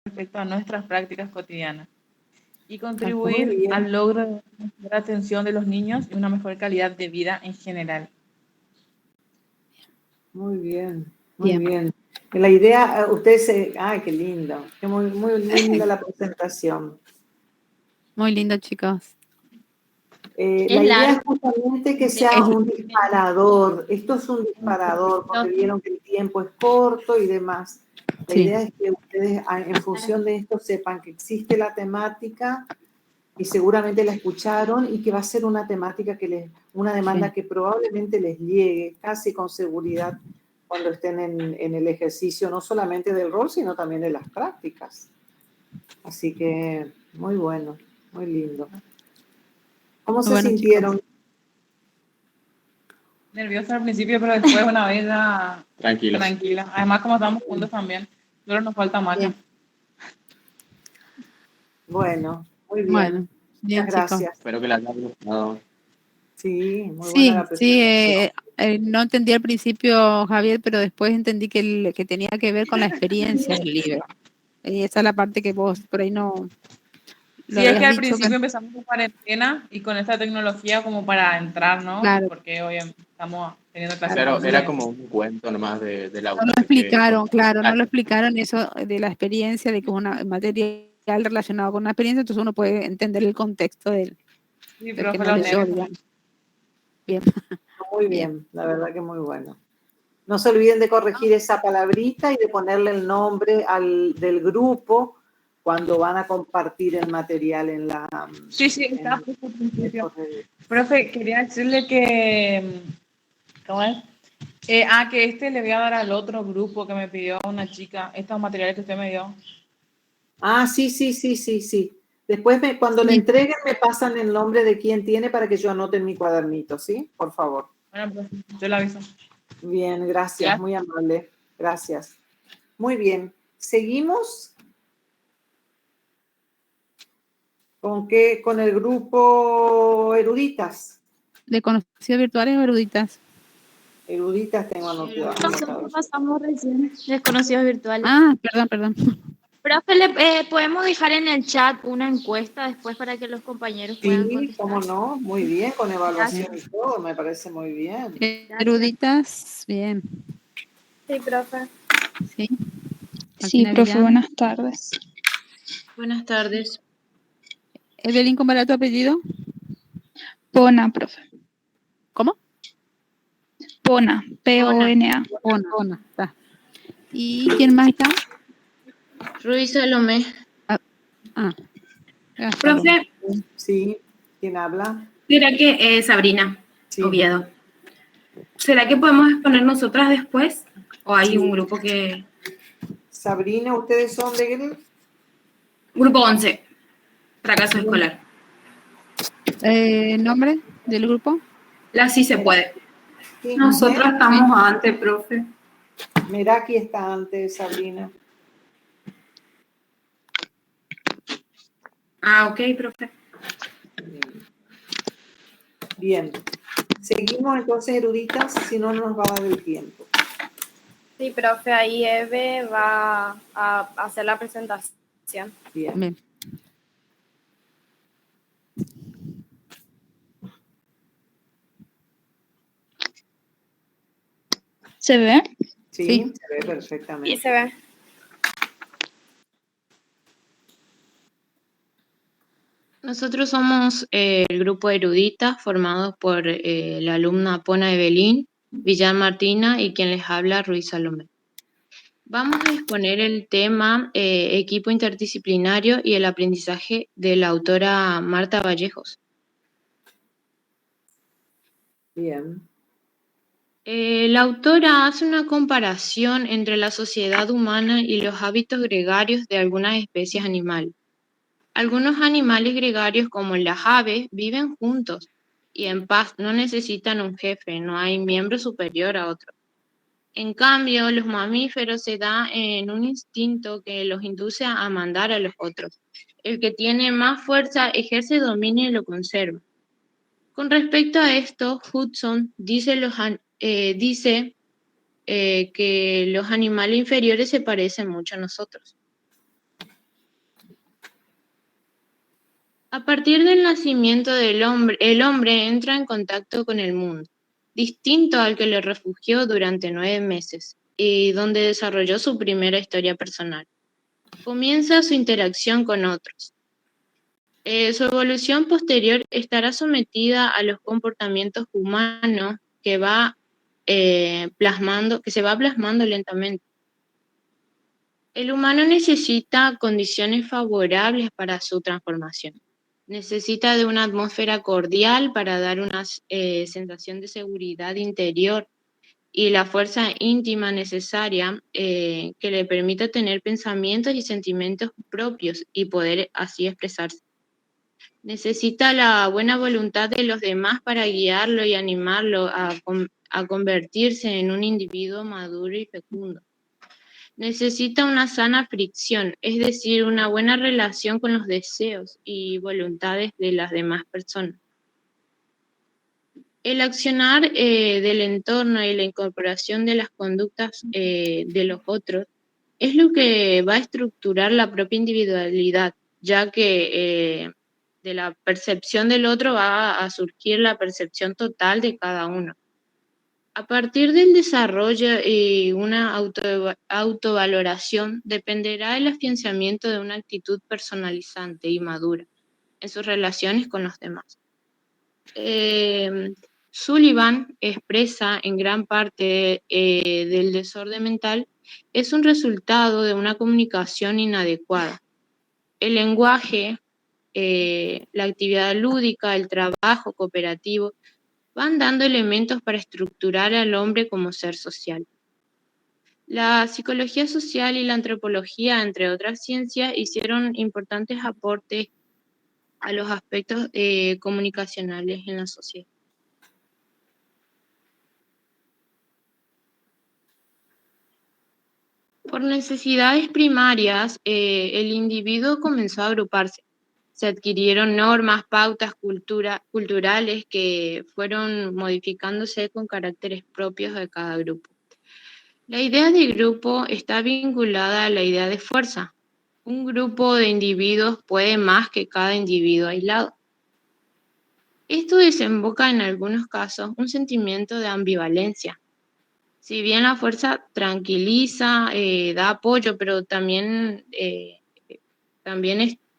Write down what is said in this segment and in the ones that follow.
respecto a nuestras prácticas cotidianas y Muy contribuir bien, al logro de una mejor atención de los niños y una mejor calidad de vida en general. muy bien, muy Bien. bien. La idea, ustedes, ay, qué lindo, qué muy, muy, muy linda la presentación. Muy lindo, chicos. La idea es justamente que sea un disparador. Esto es un disparador porque vieron que el tiempo es corto y demás. La Sí. idea es que ustedes, en función de esto, sepan que existe la temática y seguramente la escucharon y que va a ser una temática una demanda que probablemente les llegue casi con seguridad cuando estén en el ejercicio, no solamente del rol, sino también de las prácticas. Así que muy bueno, muy lindo. ¿Cómo se Bueno, sintieron? chicos. Nerviosa al principio, pero después una vez ya Tranquila. Además, como estamos juntos también, solo nos falta magia. Bien. Bueno, muy bien. Bueno, bien, Muchas chicos. gracias. Espero que les haya gustado. Sí, muy buena la Sí, presentación. no entendí al principio, Javier, pero después entendí que tenía que ver con la experiencia del libro. Y esa es la parte que vos por ahí no lo Sí, es habías que al dicho. principio empezamos con cuarentena y con esta tecnología como para entrar, ¿no? Claro, Porque hoy estamos teniendo clases claro. Claro, era online. como un cuento nomás del No lo autor que explicaron, contaba. claro, no lo explicaron eso de la experiencia, de que es una material relacionado con una experiencia, entonces uno puede entender el contexto del Sí, que profe, no los leyó, nervios. digamos. Bien, Muy bien. bien, la verdad que muy bueno. No se olviden de corregir esa palabrita y de ponerle el nombre del grupo cuando van a compartir el material en Sí, está justo al el principio. correo. Profe, quería decirle que, ¿cómo es? Que le voy a dar al otro grupo que me pidió una chica, estos materiales que usted me dio. Ah, sí, sí, sí, sí, sí. Después, cuando le Sí. entreguen, me pasan el nombre de quién tiene para que yo anote en mi cuadernito, ¿sí? Por favor. Bueno, pues yo le aviso. Bien, gracias, muy amable. Gracias. Muy bien. ¿Seguimos? ¿Con qué? Con el grupo Eruditas. ¿De conocidos virtuales o eruditas? Eruditas tengo anotado. Nosotros pasamos recién desconocidos virtuales. Ah, perdón. Profe, podemos dejar en el chat una encuesta después para que los compañeros puedan Sí, contestar. cómo no, muy bien, con evaluación Gracias. y todo, me parece muy bien. Eruditas, bien. Sí, profe. Sí. Sí, profe, buenas tardes. Buenas tardes. Evelyn, ¿cómo era tu apellido? Pona, profe. ¿Cómo? Pona, P-O-N-A. Pona, está. ¿Y quién más está? Ruiz Salomé. Profe, Sí, ¿quién habla? ¿Será que Sabrina Sí. Oviedo? ¿Será que podemos exponer nosotras después? ¿O hay Sí. un grupo que...? Sabrina, ¿ustedes son de qué? Grupo 11, fracaso escolar. ¿Nombre del grupo? La sí se puede. Sí. Nosotros estamos antes, profe. Meraki está antes, Sabrina. Ah, ok, profe. Bien. Seguimos entonces, eruditas, si no nos va a dar el tiempo. sí, profe, ahí Eve va a hacer la presentación. Bien. ¿Se ve? Sí, se ve perfectamente. Sí, se ve. Nosotros somos el grupo Eruditas formado por la alumna Pona Evelyn, Villar Martina y quien les habla, Ruiz Salomé. Vamos a exponer el tema equipo interdisciplinario y el aprendizaje de la autora Marta Vallejos. Bien. La autora hace una comparación entre la sociedad humana y los hábitos gregarios de algunas especies animales. Algunos animales gregarios, como las aves, viven juntos y en paz, no necesitan un jefe, no hay miembro superior a otro. En cambio, los mamíferos se da en un instinto que los induce a mandar a los otros. El que tiene más fuerza ejerce dominio y lo conserva. Con respecto a esto, Hudson dice que los animales inferiores se parecen mucho a nosotros. A partir del nacimiento del hombre, el hombre entra en contacto con el mundo, distinto al que le refugió durante 9 meses, y donde desarrolló su primera historia personal. Comienza su interacción con otros. Su evolución posterior estará sometida a los comportamientos humanos que se va plasmando lentamente. El humano necesita condiciones favorables para su transformación. Necesita de una atmósfera cordial para dar una sensación de seguridad interior y la fuerza íntima necesaria que le permita tener pensamientos y sentimientos propios y poder así expresarse. Necesita la buena voluntad de los demás para guiarlo y animarlo a convertirse en un individuo maduro y fecundo. Necesita una sana fricción, es decir, una buena relación con los deseos y voluntades de las demás personas. El accionar del entorno y la incorporación de las conductas de los otros es lo que va a estructurar la propia individualidad, ya que de la percepción del otro va a surgir la percepción total de cada uno. A partir del desarrollo y una autovaloración dependerá el afianzamiento de una actitud personalizante y madura en sus relaciones con los demás. Sullivan expresa en gran parte del desorden mental es un resultado de una comunicación inadecuada. El lenguaje, la actividad lúdica, el trabajo cooperativo, van dando elementos para estructurar al hombre como ser social. La psicología social y la antropología, entre otras ciencias, hicieron importantes aportes a los aspectos comunicacionales en la sociedad. Por necesidades primarias, el individuo comenzó a agruparse. Se adquirieron normas, pautas culturales que fueron modificándose con caracteres propios de cada grupo. La idea de grupo está vinculada a la idea de fuerza. Un grupo de individuos puede más que cada individuo aislado. Esto desemboca en algunos casos un sentimiento de ambivalencia. Si bien la fuerza tranquiliza, da apoyo, pero también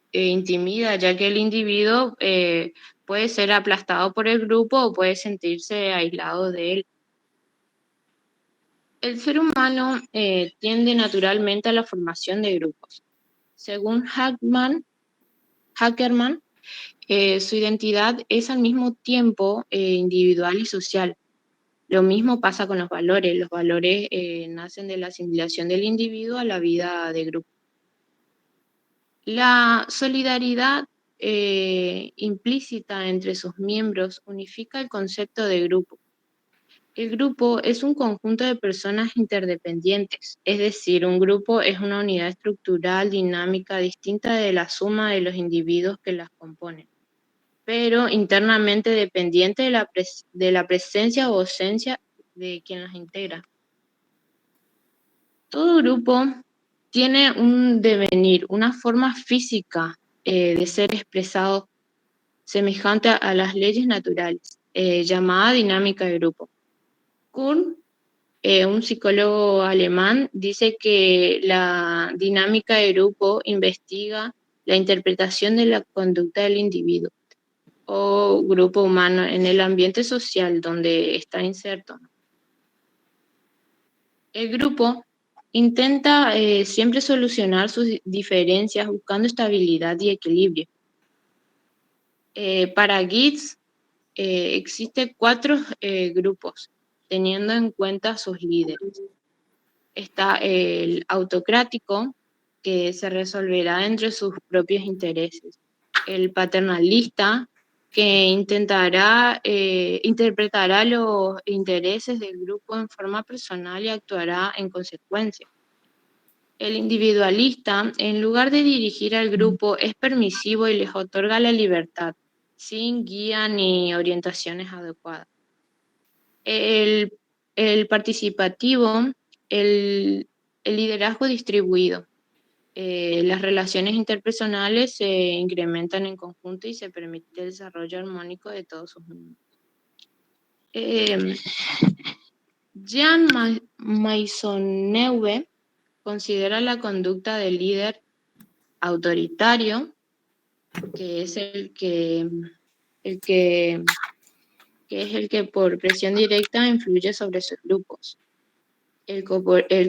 intimida, ya que el individuo puede ser aplastado por el grupo o puede sentirse aislado de él. El ser humano tiende naturalmente a la formación de grupos. Según Hackerman, su identidad es al mismo tiempo individual y social. Lo mismo pasa con los valores. Los valores nacen de la asimilación del individuo a la vida de grupo. La solidaridad implícita entre sus miembros unifica el concepto de grupo. El grupo es un conjunto de personas interdependientes, es decir, un grupo es una unidad estructural, dinámica, distinta de la suma de los individuos que las componen, pero internamente dependiente de la presencia o ausencia de quien las integra. Todo grupo tiene un devenir, una forma física de ser expresado semejante a las leyes naturales, llamada dinámica de grupo. Kuhn, un psicólogo alemán, dice que la dinámica de grupo investiga la interpretación de la conducta del individuo o grupo humano en el ambiente social donde está inserto. El grupo intenta siempre solucionar sus diferencias buscando estabilidad y equilibrio. Para Gitz existen 4 grupos, teniendo en cuenta sus líderes. Está el autocrático, que se resolverá entre sus propios intereses. El paternalista, que interpretará los intereses del grupo en forma personal y actuará en consecuencia. El individualista, en lugar de dirigir al grupo, es permisivo y les otorga la libertad, sin guía ni orientaciones adecuadas. El participativo, el liderazgo distribuido. Las relaciones interpersonales se incrementan en conjunto y se permite el desarrollo armónico de todos sus miembros. Jean Maisonneuve considera la conducta del líder autoritario, que es el que por presión directa influye sobre sus grupos. El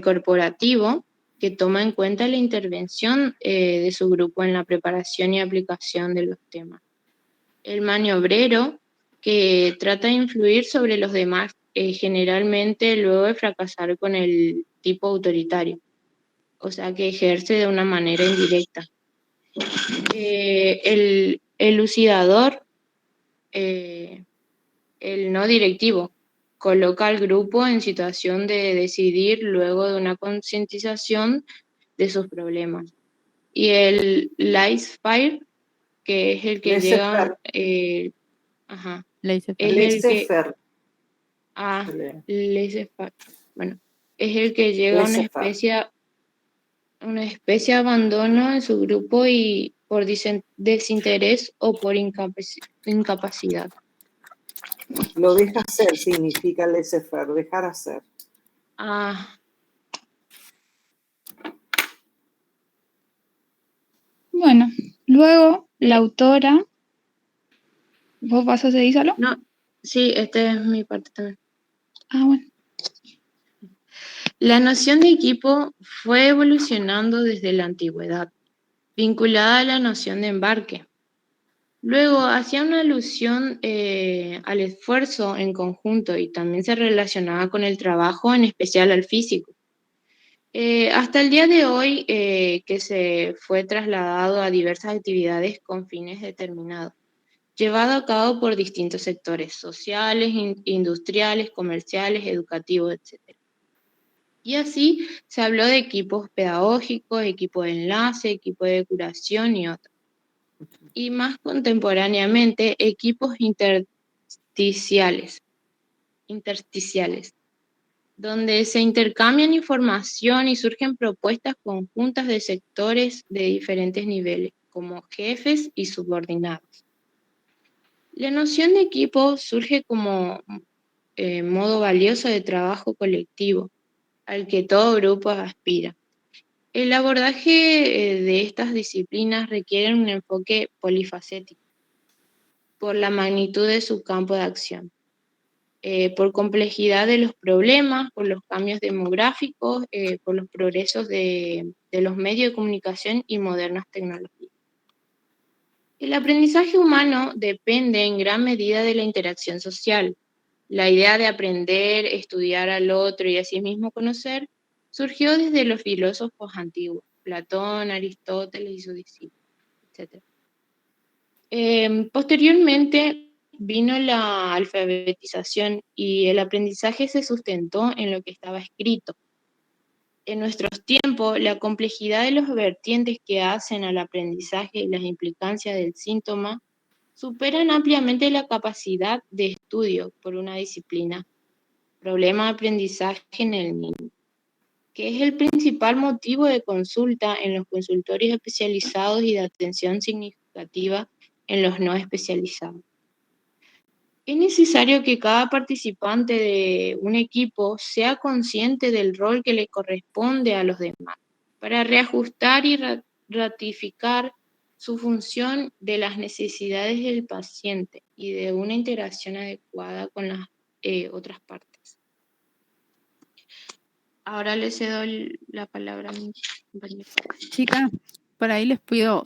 corporativo, que toma en cuenta la intervención de su grupo en la preparación y aplicación de los temas. El maniobrero, que trata de influir sobre los demás, generalmente luego de fracasar con el tipo autoritario, o sea que ejerce de una manera indirecta. El elucidador, el no directivo, coloca al grupo en situación de decidir luego de una concientización de sus problemas. Y el laissez-faire, que es el que llega... Laissez-faire. Laissez-faire. Bueno, es el que llega a una especie de abandono en su grupo y por desinterés o por incapacidad. Lo deja hacer significa laissez-faire, dejar hacer. Bueno, luego la autora... ¿Vos vas a seguir solo? No, sí, esta es mi parte también. Bueno. La noción de equipo fue evolucionando desde la antigüedad, vinculada a la noción de embarque. Luego hacía una alusión al esfuerzo en conjunto y también se relacionaba con el trabajo, en especial al físico. Hasta el día de hoy, que se fue trasladado a diversas actividades con fines determinados, llevado a cabo por distintos sectores sociales, industriales, comerciales, educativos, etc. Y así se habló de equipos pedagógicos, equipo de enlace, equipo de curación y otros. Y más contemporáneamente, equipos intersticiales, donde se intercambian información y surgen propuestas conjuntas de sectores de diferentes niveles, como jefes y subordinados. La noción de equipo surge como modo valioso de trabajo colectivo, al que todo grupo aspira. El abordaje de estas disciplinas requiere un enfoque polifacético, por la magnitud de su campo de acción, por complejidad de los problemas, por los cambios demográficos, por los progresos de los medios de comunicación y modernas tecnologías. El aprendizaje humano depende en gran medida de la interacción social. La idea de aprender, estudiar al otro y asimismo conocer surgió desde los filósofos antiguos, Platón, Aristóteles y sus discípulos, etc. Posteriormente vino la alfabetización y el aprendizaje se sustentó en lo que estaba escrito. En nuestros tiempos, la complejidad de los vertientes que hacen al aprendizaje y las implicancias del síntoma superan ampliamente la capacidad de estudio por una disciplina. Problema de aprendizaje en el niño, que es el principal motivo de consulta en los consultorios especializados y de atención significativa en los no especializados. Es necesario que cada participante de un equipo sea consciente del rol que le corresponde a los demás, para reajustar y ratificar su función de las necesidades del paciente y de una integración adecuada con las otras partes. Ahora le cedo la palabra a mi compañero. Chicas, por ahí les pido,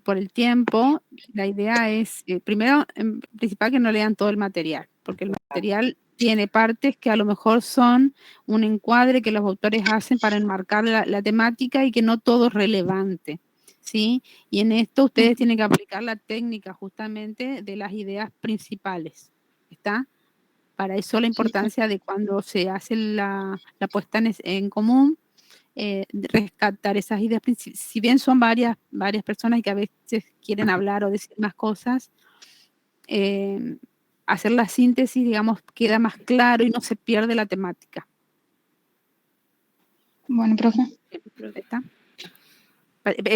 por el tiempo, la idea es, primero, en principal, que no lean todo el material, porque el material tiene partes que a lo mejor son un encuadre que los autores hacen para enmarcar la temática y que no todo es relevante, ¿sí? Y en esto ustedes tienen que aplicar la técnica justamente de las ideas principales, ¿está? Para eso la importancia de cuando se hace la puesta en común, rescatar esas ideas, si bien son varias personas que a veces quieren hablar o decir más cosas, hacer la síntesis, digamos, queda más claro y no se pierde la temática. Bueno, profe. ¿Está?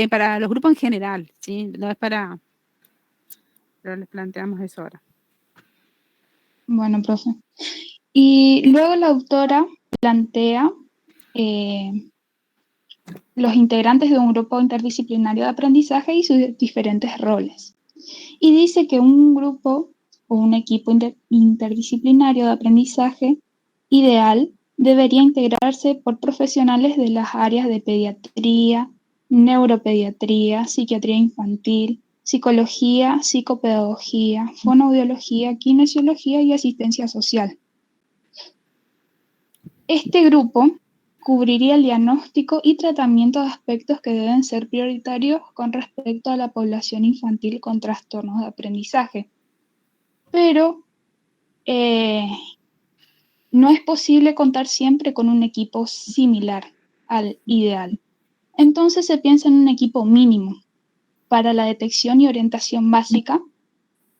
Para los grupos en general, ¿sí? No es para... Pero les planteamos eso ahora. Bueno, profe. Y luego la autora plantea los integrantes de un grupo interdisciplinario de aprendizaje y sus diferentes roles. Y dice que un grupo o un equipo interdisciplinario de aprendizaje ideal debería integrarse por profesionales de las áreas de pediatría, neuropediatría, psiquiatría infantil, psicología, psicopedagogía, fonoaudiología, kinesiología y asistencia social. Este grupo cubriría el diagnóstico y tratamiento de aspectos que deben ser prioritarios con respecto a la población infantil con trastornos de aprendizaje. Pero no es posible contar siempre con un equipo similar al ideal. Entonces se piensa en un equipo mínimo para la detección y orientación básica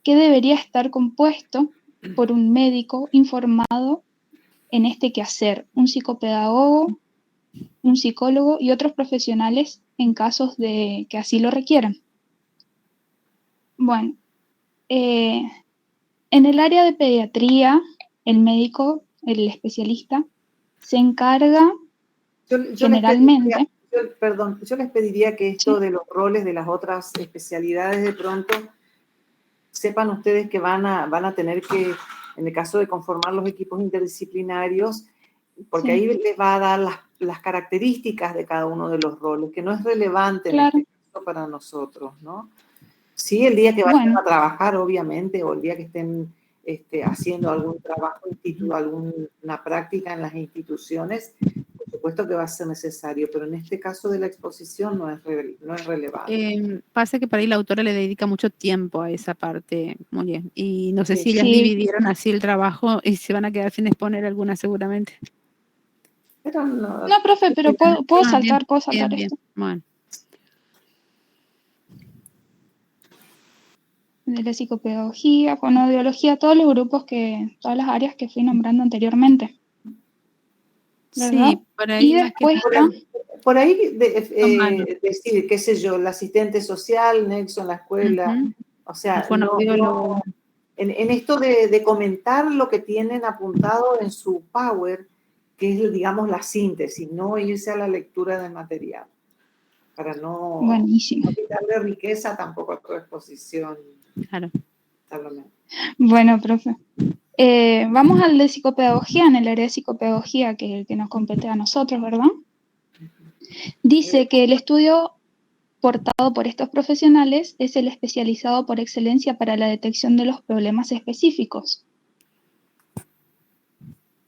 que debería estar compuesto por un médico informado en este quehacer, un psicopedagogo, un psicólogo y otros profesionales en casos de que así lo requieran. Bueno, en el área de pediatría, el médico, el especialista, se encarga generalmente... Yo les pediría que esto de los roles de las otras especialidades de pronto sepan ustedes que van a tener que, en el caso de conformar los equipos interdisciplinarios, porque ahí les va a dar las características de cada uno de los roles, que no es relevante en este caso para nosotros, ¿no? Sí, el día que vayan a trabajar, obviamente, o el día que estén haciendo algún trabajo, alguna práctica en las instituciones, por supuesto que va a ser necesario, pero en este caso de la exposición no es relevante. Pasa que para ahí la autora le dedica mucho tiempo a esa parte, muy bien, y no sé si ellas dividieron así el trabajo y se van a quedar sin exponer algunas seguramente. Pero no, profe, pero puedo saltar, bien, esto. Bueno. De la psicopedagogía, fonoaudiología, todos los grupos todas las áreas que fui nombrando anteriormente. ¿Verdad? Sí, por ahí. Y después por ahí decir, qué sé yo, el asistente social, nexo en la escuela, o sea, en esto de comentar lo que tienen apuntado en su Power, que es, digamos, la síntesis, no irse a la lectura del material, para no quitarle riqueza tampoco a tu exposición. Claro. Bueno, profe. Vamos al de psicopedagogía, en el área de psicopedagogía, que es el que nos compete a nosotros, ¿verdad? Dice que el estudio portado por estos profesionales es el especializado por excelencia para la detección de los problemas específicos.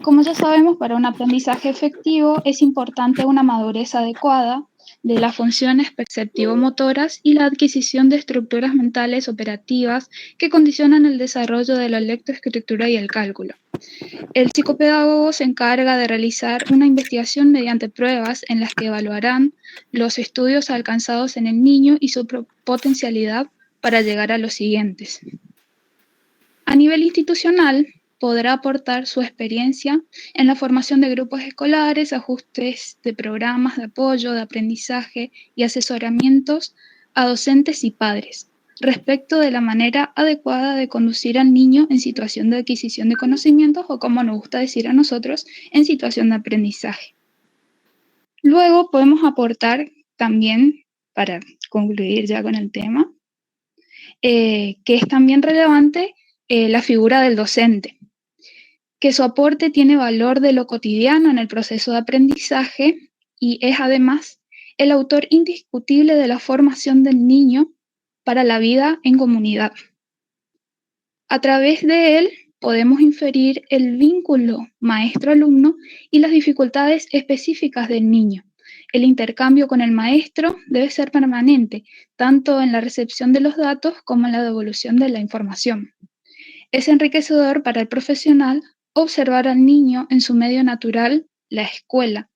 Como ya sabemos, para un aprendizaje efectivo es importante una madurez adecuada de las funciones perceptivo-motoras y la adquisición de estructuras mentales operativas que condicionan el desarrollo de la lectoescritura y el cálculo. El psicopedagogo se encarga de realizar una investigación mediante pruebas en las que evaluarán los estudios alcanzados en el niño y su potencialidad para llegar a los siguientes. A nivel institucional, podrá aportar su experiencia en la formación de grupos escolares, ajustes de programas de apoyo, de aprendizaje y asesoramientos a docentes y padres, respecto de la manera adecuada de conducir al niño en situación de adquisición de conocimientos o, como nos gusta decir a nosotros, en situación de aprendizaje. Luego podemos aportar también, para concluir ya con el tema, que es también relevante la figura del docente, que su aporte tiene valor de lo cotidiano en el proceso de aprendizaje y es además el autor indiscutible de la formación del niño para la vida en comunidad. A través de él podemos inferir el vínculo maestro-alumno y las dificultades específicas del niño. El intercambio con el maestro debe ser permanente, tanto en la recepción de los datos como en la devolución de la información. Es enriquecedor para el profesional observar al niño en su medio natural, la escuela,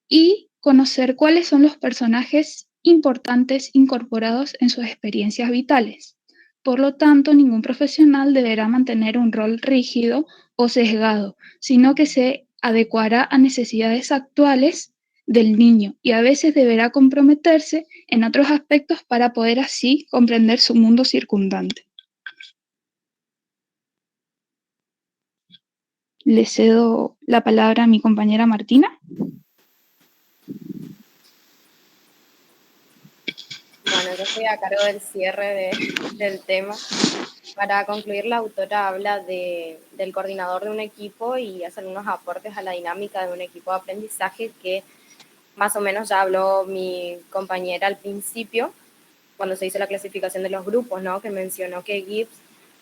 y conocer cuáles son los personajes importantes incorporados en sus experiencias vitales. Por lo tanto, ningún profesional deberá mantener un rol rígido o sesgado, sino que se adecuará a necesidades actuales del niño y a veces deberá comprometerse en otros aspectos para poder así comprender su mundo circundante. Le cedo la palabra a mi compañera Martina. Bueno, yo estoy a cargo del cierre del tema. Para concluir, la autora habla del coordinador de un equipo y hace algunos aportes a la dinámica de un equipo de aprendizaje que más o menos ya habló mi compañera al principio, cuando se hizo la clasificación de los grupos, ¿no? Que mencionó que Gibbs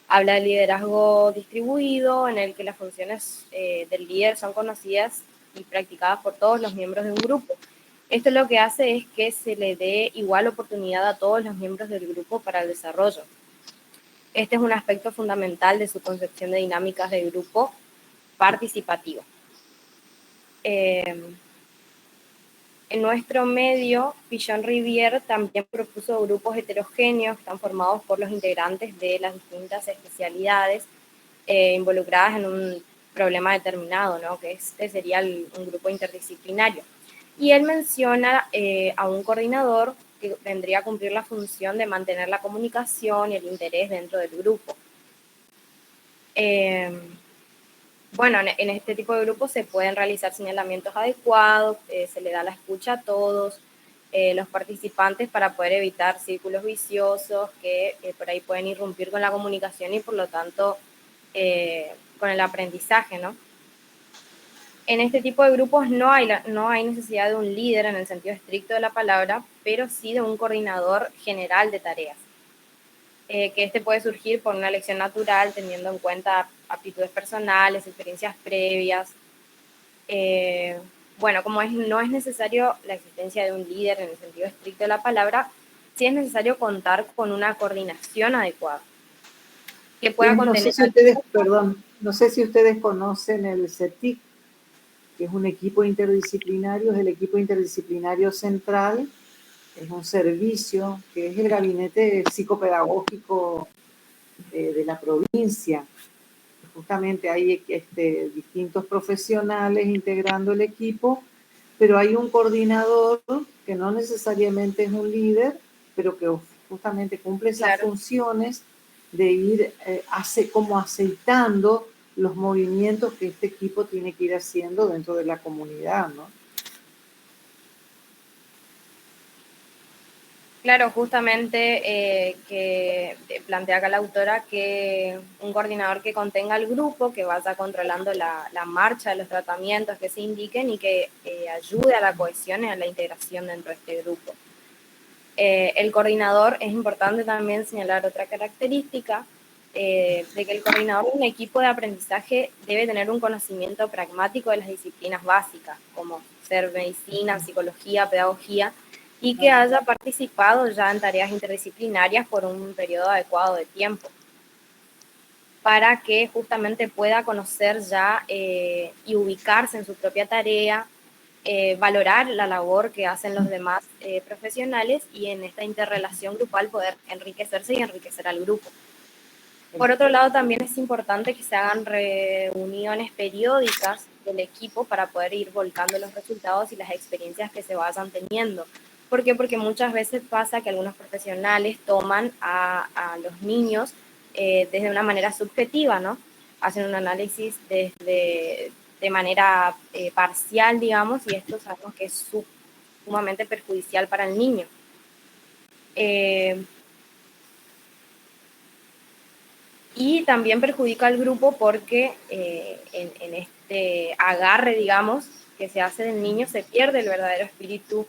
habla de liderazgo distribuido, en el que las funciones del líder son conocidas y practicadas por todos los miembros de un grupo. Esto lo que hace es que se le dé igual oportunidad a todos los miembros del grupo para el desarrollo. Este es un aspecto fundamental de su concepción de dinámicas de grupo participativo. En nuestro medio, Pichon-Rivière también propuso grupos heterogéneos que están formados por los integrantes de las distintas especialidades involucradas en un problema determinado, ¿no? Que este sería un grupo interdisciplinario. Y él menciona a un coordinador que vendría a cumplir la función de mantener la comunicación y el interés dentro del grupo. Bueno, en este tipo de grupos se pueden realizar señalamientos adecuados, se le da la escucha a todos los participantes para poder evitar círculos viciosos que por ahí pueden irrumpir con la comunicación y por lo tanto con el aprendizaje, ¿no? En este tipo de grupos no hay necesidad de un líder en el sentido estricto de la palabra, pero sí de un coordinador general de tareas. Que este puede surgir por una elección natural, teniendo en cuenta aptitudes personales, experiencias previas. Bueno, como no es necesario la existencia de un líder en el sentido estricto de la palabra, sí es necesario contar con una coordinación adecuada. Que pueda contener... No sé si ustedes conocen el CETIC, que es un equipo interdisciplinario, es el equipo interdisciplinario central, es un servicio que es el gabinete psicopedagógico de la provincia. Justamente hay distintos profesionales integrando el equipo, pero hay un coordinador que no necesariamente es un líder, pero que justamente cumple esas funciones de ir como aceitando los movimientos que este equipo tiene que ir haciendo dentro de la comunidad, ¿no? Claro, justamente que plantea acá la autora que un coordinador que contenga al grupo, que vaya controlando la marcha de los tratamientos que se indiquen y que ayude a la cohesión y a la integración dentro de este grupo. El coordinador, es importante también señalar otra característica, de que el coordinador de un equipo de aprendizaje debe tener un conocimiento pragmático de las disciplinas básicas, como ser medicina, psicología, pedagogía, y que haya participado ya en tareas interdisciplinarias por un periodo adecuado de tiempo, para que justamente pueda conocer ya y ubicarse en su propia tarea, valorar la labor que hacen los demás profesionales y en esta interrelación grupal poder enriquecerse y enriquecer al grupo. Por otro lado, también es importante que se hagan reuniones periódicas del equipo para poder ir volcando los resultados y las experiencias que se vayan teniendo. ¿Por qué? Porque muchas veces pasa que algunos profesionales toman a los niños desde una manera subjetiva, ¿no? Hacen un análisis de manera parcial, digamos, y esto sabemos que es sumamente perjudicial para el niño. Y también perjudica al grupo porque en este agarre, digamos, que se hace del niño, se pierde el verdadero espíritu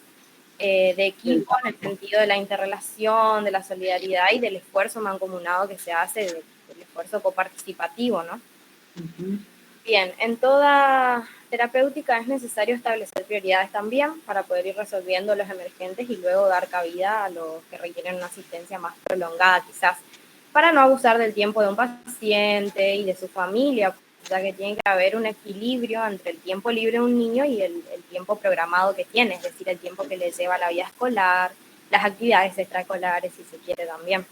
de equipo en el sentido de la interrelación, de la solidaridad y del esfuerzo mancomunado que se hace, del esfuerzo coparticipativo, ¿no? Bien, en toda terapéutica es necesario establecer prioridades también para poder ir resolviendo los emergentes y luego dar cabida a los que requieren una asistencia más prolongada quizás, para no abusar del tiempo de un paciente y de su familia, ya que tiene que haber un equilibrio entre el tiempo libre de un niño y el tiempo programado que tiene, es decir, el tiempo que le lleva a la vida escolar, las actividades extraescolares, si se quiere también.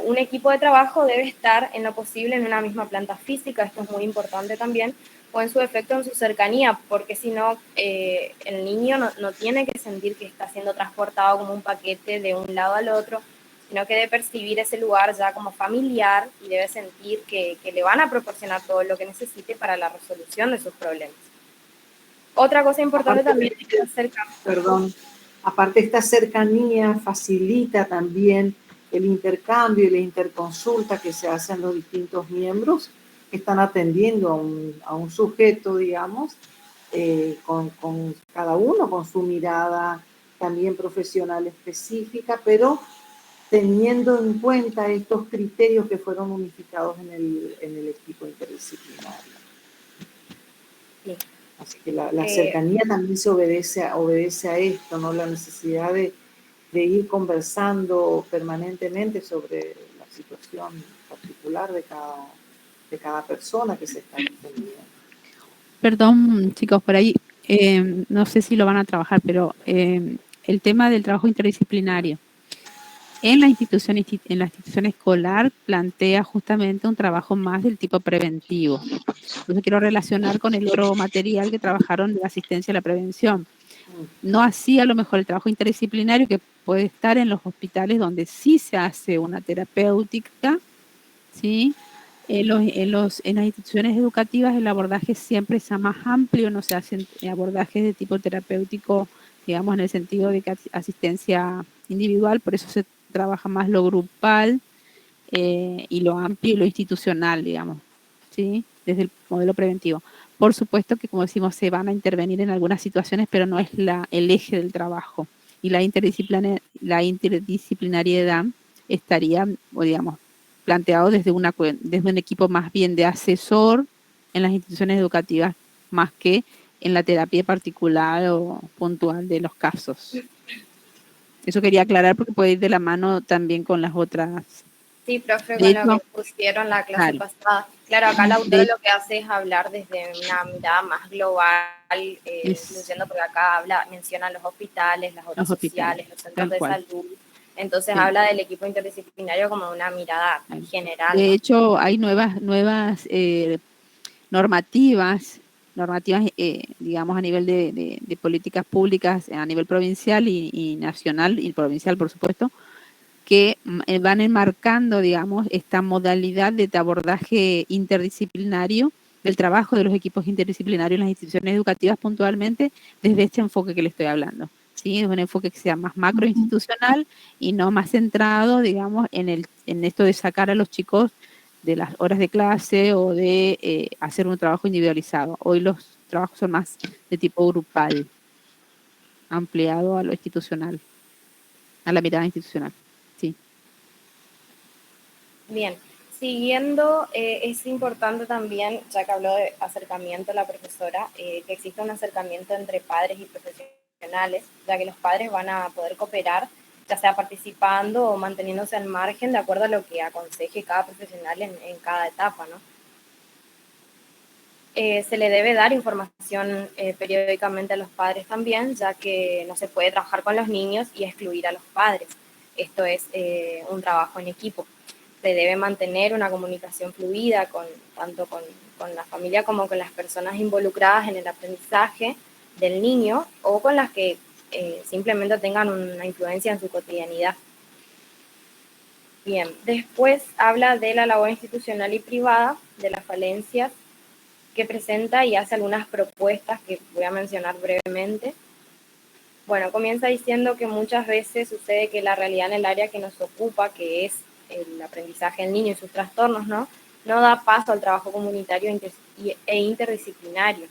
Un equipo de trabajo debe estar en lo posible en una misma planta física, esto es muy importante también, o en su efecto en su cercanía, porque si no, el niño no tiene que sentir que está siendo transportado como un paquete de un lado al otro, sino que debe percibir ese lugar ya como familiar y debe sentir que le van a proporcionar todo lo que necesite para la resolución de sus problemas. Otra cosa importante también es que aparte esta cercanía facilita también el intercambio y la interconsulta que se hacen los distintos miembros que están atendiendo a un sujeto, digamos, con cada uno con su mirada también profesional específica, pero teniendo en cuenta estos criterios que fueron unificados en el equipo interdisciplinario. Sí. Así que la cercanía también se obedece a esto, ¿no? La necesidad de ir conversando permanentemente sobre la situación particular de cada persona que se está atendiendo. Perdón, chicos, por ahí, no sé si lo van a trabajar, pero el tema del trabajo interdisciplinario en la institución escolar plantea justamente un trabajo más del tipo preventivo. Entonces quiero relacionar con el otro material que trabajaron de asistencia a la prevención. No así a lo mejor el trabajo interdisciplinario que puede estar en los hospitales donde sí se hace una terapéutica, ¿sí? En las instituciones educativas el abordaje siempre es más amplio, no se hacen abordajes de tipo terapéutico, digamos, en el sentido de que asistencia individual, por eso se trabaja más lo grupal y lo amplio y lo institucional, digamos, ¿sí? Desde el modelo preventivo. Por supuesto que, como decimos, se van a intervenir en algunas situaciones, pero no es el eje del trabajo. Y la interdisciplinariedad estaría, digamos, planteado desde un equipo más bien de asesor en las instituciones educativas, más que en la terapia particular o puntual de los casos. Eso quería aclarar porque puede ir de la mano también con las otras. Sí, profe, con lo que pusieron la clase pasada. Claro, acá la autora lo que hace es hablar desde una mirada más global, incluyendo porque acá menciona los hospitales, las obras sociales, los centros de salud. Entonces habla del equipo interdisciplinario como de una mirada general. De hecho, hay nuevas normativas, digamos, a nivel de políticas públicas, a nivel provincial y nacional, y provincial, por supuesto, que van enmarcando, digamos, esta modalidad de abordaje interdisciplinario, del trabajo de los equipos interdisciplinarios en las instituciones educativas puntualmente, desde este enfoque que le estoy hablando. ¿Sí? Es un enfoque que sea más macroinstitucional y no más centrado, digamos, en esto de sacar a los chicos de las horas de clase o de hacer un trabajo individualizado. Hoy los trabajos son más de tipo grupal, ampliado a lo institucional, a la mirada institucional. Sí. Bien, siguiendo, es importante también, ya que habló de acercamiento la profesora, que exista un acercamiento entre padres y profesionales, ya que los padres van a poder cooperar, ya sea participando o manteniéndose al margen de acuerdo a lo que aconseje cada profesional en cada etapa, ¿no? Se le debe dar información periódicamente a los padres también, ya que no se puede trabajar con los niños y excluir a los padres. Esto es un trabajo en equipo. Se debe mantener una comunicación fluida tanto con la familia como con las personas involucradas en el aprendizaje del niño o con las que simplemente tengan una influencia en su cotidianidad. Bien, después habla de la labor institucional y privada, de las falencias que presenta y hace algunas propuestas que voy a mencionar brevemente. Bueno, comienza diciendo que muchas veces sucede que la realidad en el área que nos ocupa, que es el aprendizaje del niño y sus trastornos, no da paso al trabajo comunitario e interdisciplinario.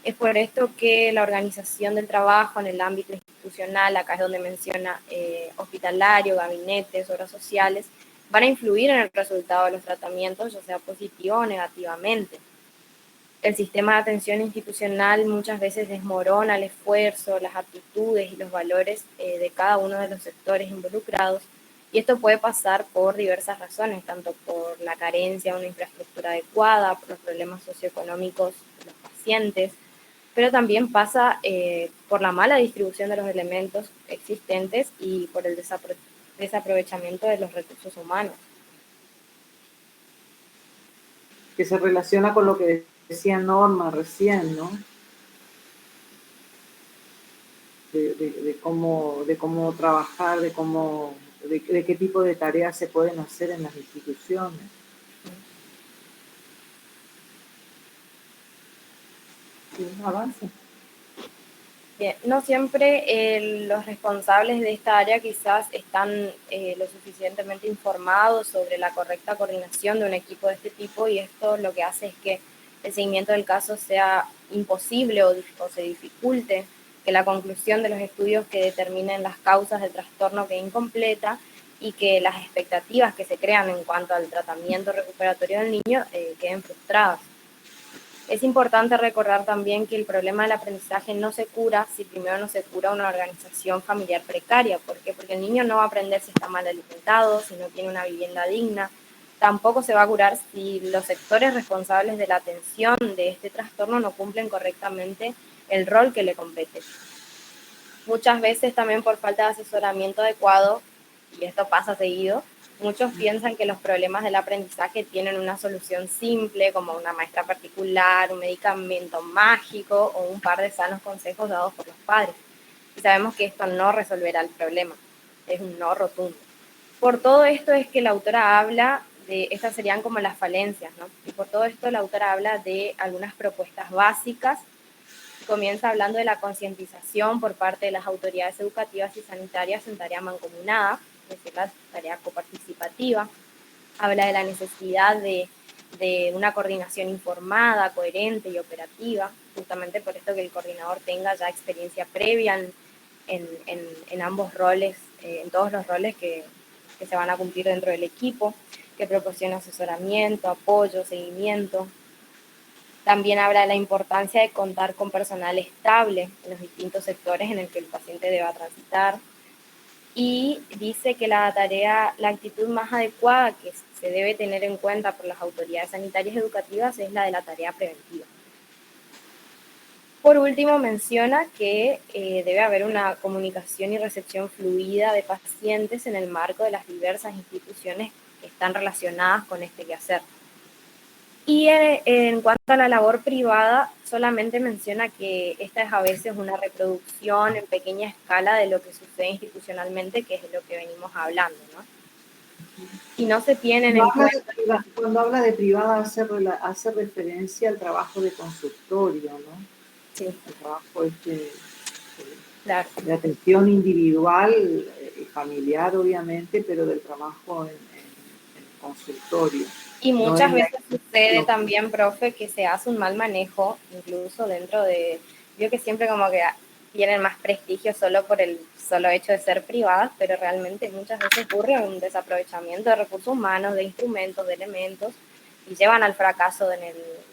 Es por esto que la organización del trabajo en el ámbito institucional, acá es donde menciona hospitalario, gabinetes, obras sociales, van a influir en el resultado de los tratamientos, ya sea positivo o negativamente. El sistema de atención institucional muchas veces desmorona el esfuerzo, las aptitudes y los valores de cada uno de los sectores involucrados, y esto puede pasar por diversas razones, tanto por la carencia de una infraestructura adecuada, por los problemas socioeconómicos de los pacientes, pero también pasa por la mala distribución de los elementos existentes y por el desaprovechamiento de los recursos humanos. Que se relaciona con lo que decía Norma recién, ¿no? De cómo trabajar, de qué tipo de tareas se pueden hacer en las instituciones. Sí, avance. Bien, no siempre los responsables de esta área quizás están lo suficientemente informados sobre la correcta coordinación de un equipo de este tipo, y esto lo que hace es que el seguimiento del caso sea imposible o se dificulte, que la conclusión de los estudios que determinen las causas del trastorno quede incompleta y que las expectativas que se crean en cuanto al tratamiento recuperatorio del niño queden frustradas. Es importante recordar también que el problema del aprendizaje no se cura si primero no se cura una organización familiar precaria. ¿Por qué? Porque el niño no va a aprender si está mal alimentado, si no tiene una vivienda digna. Tampoco se va a curar si los sectores responsables de la atención de este trastorno no cumplen correctamente el rol que le compete. Muchas veces también por falta de asesoramiento adecuado, y esto pasa seguido, muchos piensan que los problemas del aprendizaje tienen una solución simple, como una maestra particular, un medicamento mágico o un par de sanos consejos dados por los padres. Y sabemos que esto no resolverá el problema, es un no rotundo. Por todo esto es que la autora habla de, estas serían como las falencias, ¿no? Y por todo esto la autora habla de algunas propuestas básicas. Comienza hablando de la concientización por parte de las autoridades educativas y sanitarias en tarea mancomunada, es decir, la tarea coparticipativa. Habla de la necesidad de una coordinación informada, coherente y operativa, justamente por esto que el coordinador tenga ya experiencia previa en ambos roles, en todos los roles que se van a cumplir dentro del equipo, que proporcione asesoramiento, apoyo, seguimiento. También habla de la importancia de contar con personal estable en los distintos sectores en el que el paciente deba transitar. Y dice que la actitud más adecuada que se debe tener en cuenta por las autoridades sanitarias y educativas es la de la tarea preventiva. Por último, menciona que debe haber una comunicación y recepción fluida de pacientes en el marco de las diversas instituciones que están relacionadas con este quehacer. Y en cuanto a la labor privada, solamente menciona que esta es a veces una reproducción en pequeña escala de lo que sucede institucionalmente, que es de lo que venimos hablando, ¿no? Y no se tienen en cuenta... Cuando habla de privada hace referencia al trabajo de consultorio, ¿no? Sí. El trabajo claro, de atención individual y familiar, obviamente, pero del trabajo en consultorio. Y muchas veces sucede también, profe, que se hace un mal manejo, incluso dentro de... Yo que siempre como que tienen más prestigio solo por el solo hecho de ser privadas, pero realmente muchas veces ocurre un desaprovechamiento de recursos humanos, de instrumentos, de elementos, y llevan al fracaso en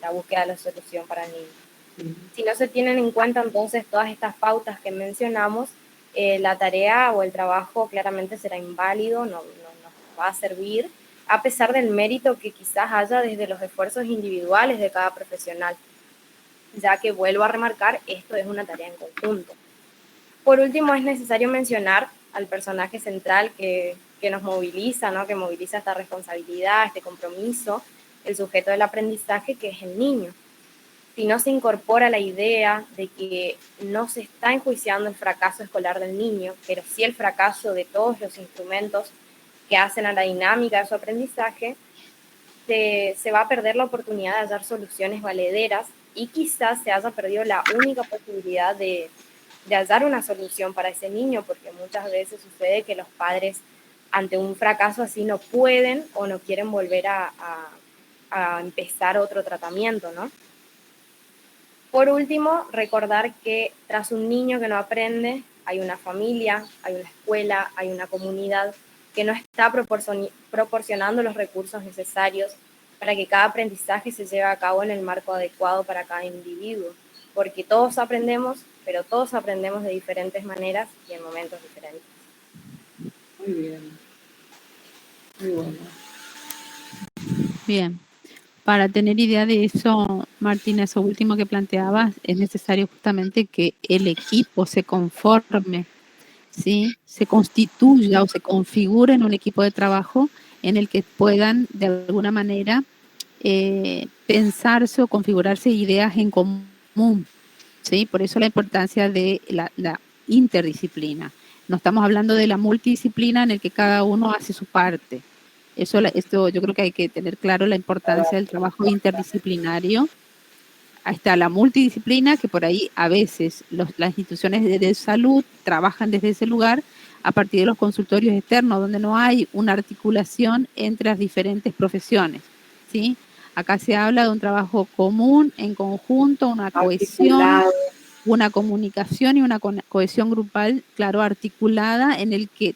la búsqueda de la solución para el niño. Si no se tienen en cuenta entonces todas estas pautas que mencionamos, la tarea o el trabajo claramente será inválido, no nos va a servir, a pesar del mérito que quizás haya desde los esfuerzos individuales de cada profesional, ya que vuelvo a remarcar, esto es una tarea en conjunto. Por último, es necesario mencionar al personaje central que nos moviliza, ¿no? Que moviliza esta responsabilidad, este compromiso, el sujeto del aprendizaje, que es el niño. Si no se incorpora la idea de que no se está enjuiciando el fracaso escolar del niño, pero sí el fracaso de todos los instrumentos que hacen a la dinámica de su aprendizaje, se va a perder la oportunidad de hallar soluciones valederas y quizás se haya perdido la única posibilidad de hallar una solución para ese niño, porque muchas veces sucede que los padres ante un fracaso así no pueden o no quieren volver a empezar otro tratamiento, ¿no? Por último, recordar que tras un niño que no aprende, hay una familia, hay una escuela, hay una comunidad que no está proporcionando los recursos necesarios para que cada aprendizaje se lleve a cabo en el marco adecuado para cada individuo, porque todos aprendemos, pero todos aprendemos de diferentes maneras y en momentos diferentes. Muy bien. Muy bueno. Bien. Para tener idea de eso, Martina, eso último que planteabas, es necesario justamente que el equipo se conforme, ¿sí? Se constituya o se configure en un equipo de trabajo en el que puedan de alguna manera pensarse o configurarse ideas en común, ¿sí? Por eso la importancia de la interdisciplina. No estamos hablando de la multidisciplina en el que cada uno hace su parte. Esto yo creo que hay que tener claro la importancia del trabajo interdisciplinario. Ahí está la multidisciplina, que por ahí a veces las instituciones de salud trabajan desde ese lugar a partir de los consultorios externos, donde no hay una articulación entre las diferentes profesiones, ¿sí? Acá se habla de un trabajo común, en conjunto, una cohesión, una comunicación y una cohesión grupal, claro, articulada, en el que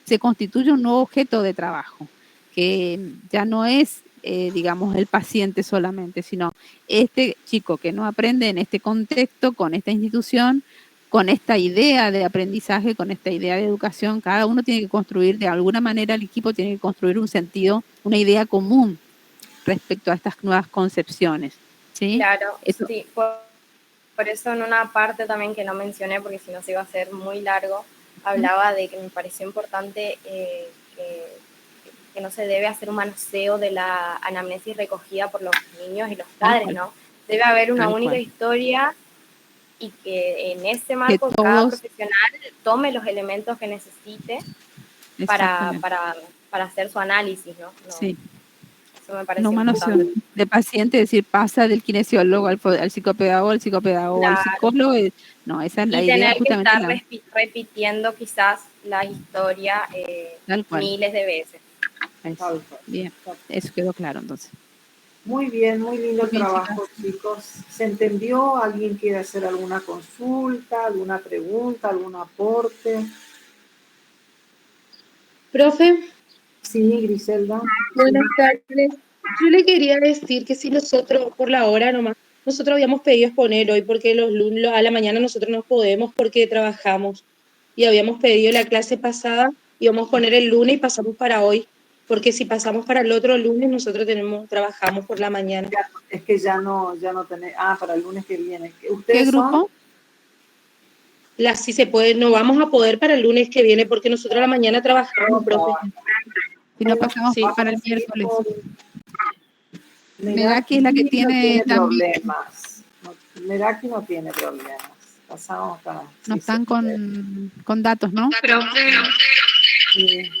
se constituye un nuevo objeto de trabajo, que ya no es, digamos, el paciente solamente, sino este chico que no aprende en este contexto, con esta institución, con esta idea de aprendizaje, con esta idea de educación. Cada uno tiene que construir, de alguna manera el equipo tiene que construir un sentido, una idea común respecto a estas nuevas concepciones, ¿sí? Claro, sí. Por eso en una parte también que no mencioné, porque si no se iba a hacer muy largo, hablaba de que me pareció importante que no se debe hacer un manoseo de la anamnesis recogida por los niños y los padres, ¿no? Debe haber una única historia y que en ese marco cada profesional tome los elementos que necesite para hacer su análisis, ¿no? Sí. Eso me parece no manoseo de paciente, es decir, pasa del kinesiólogo al psicopedagogo, al psicólogo. No, esa es la idea. Y tener que estar repitiendo quizás la historia miles de veces. Bien, eso quedó claro entonces. Muy bien, muy lindo el trabajo, chicos. ¿Se entendió? ¿Alguien quiere hacer alguna consulta, alguna pregunta, algún aporte? Profe. Sí, Griselda. Buenas tardes. Yo le quería decir que si nosotros, por la hora nomás, nosotros habíamos pedido exponer hoy porque los lunes a la mañana nosotros no podemos porque trabajamos. Y habíamos pedido la clase pasada, íbamos a poner el lunes y pasamos para hoy. Porque si pasamos para el otro lunes, nosotros trabajamos por la mañana. Es que ya no tenés. Para el lunes que viene. ¿Qué grupo? Si se puede, no vamos a poder para el lunes que viene porque nosotros a la mañana trabajamos, profe. Si no pasamos para el miércoles. Meraki es la que tiene problemas. Meraki no tiene problemas. Pasamos para. No están con datos, ¿no? Profe. Sí.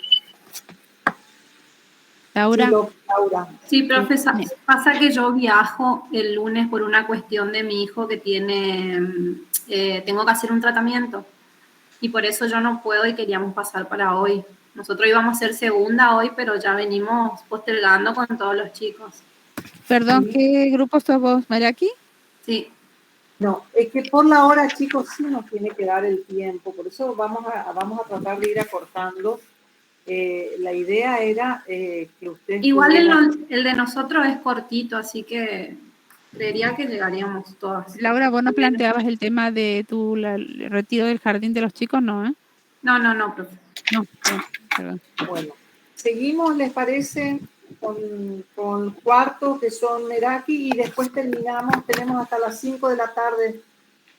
Laura. Sí, profe, pasa que yo viajo el lunes por una cuestión de mi hijo que tengo que hacer un tratamiento y por eso yo no puedo y queríamos pasar para hoy. Nosotros íbamos a hacer segunda hoy, pero ya venimos postergando con todos los chicos. Perdón, sí. ¿Qué grupo sos vos, Meraki? Sí. No, es que por la hora, chicos, sí nos tiene que dar el tiempo, por eso vamos a tratar de ir acortando. La idea era que ustedes... Igual el de nosotros es cortito, así que creería que llegaríamos todas. Laura, ¿vos no planteabas el tema de el retiro del jardín de los chicos? No, ¿eh? No, profe. No, perdón. Bueno, seguimos, ¿les parece? Con cuarto, que son Meraki, y después tenemos hasta las 5 de la tarde.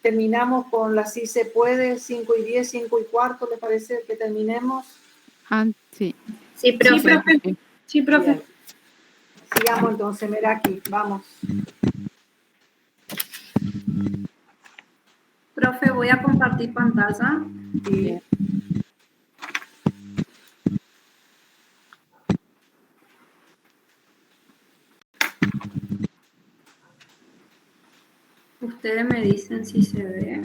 Terminamos con la Si se puede, 5 y 10, 5 y cuarto, ¿les parece que terminemos? Sí. Sí, profe. Sí, profe. Bien. Sigamos entonces, Meraki, vamos. Profe, voy a compartir pantalla. Sí. Ustedes me dicen si se ve.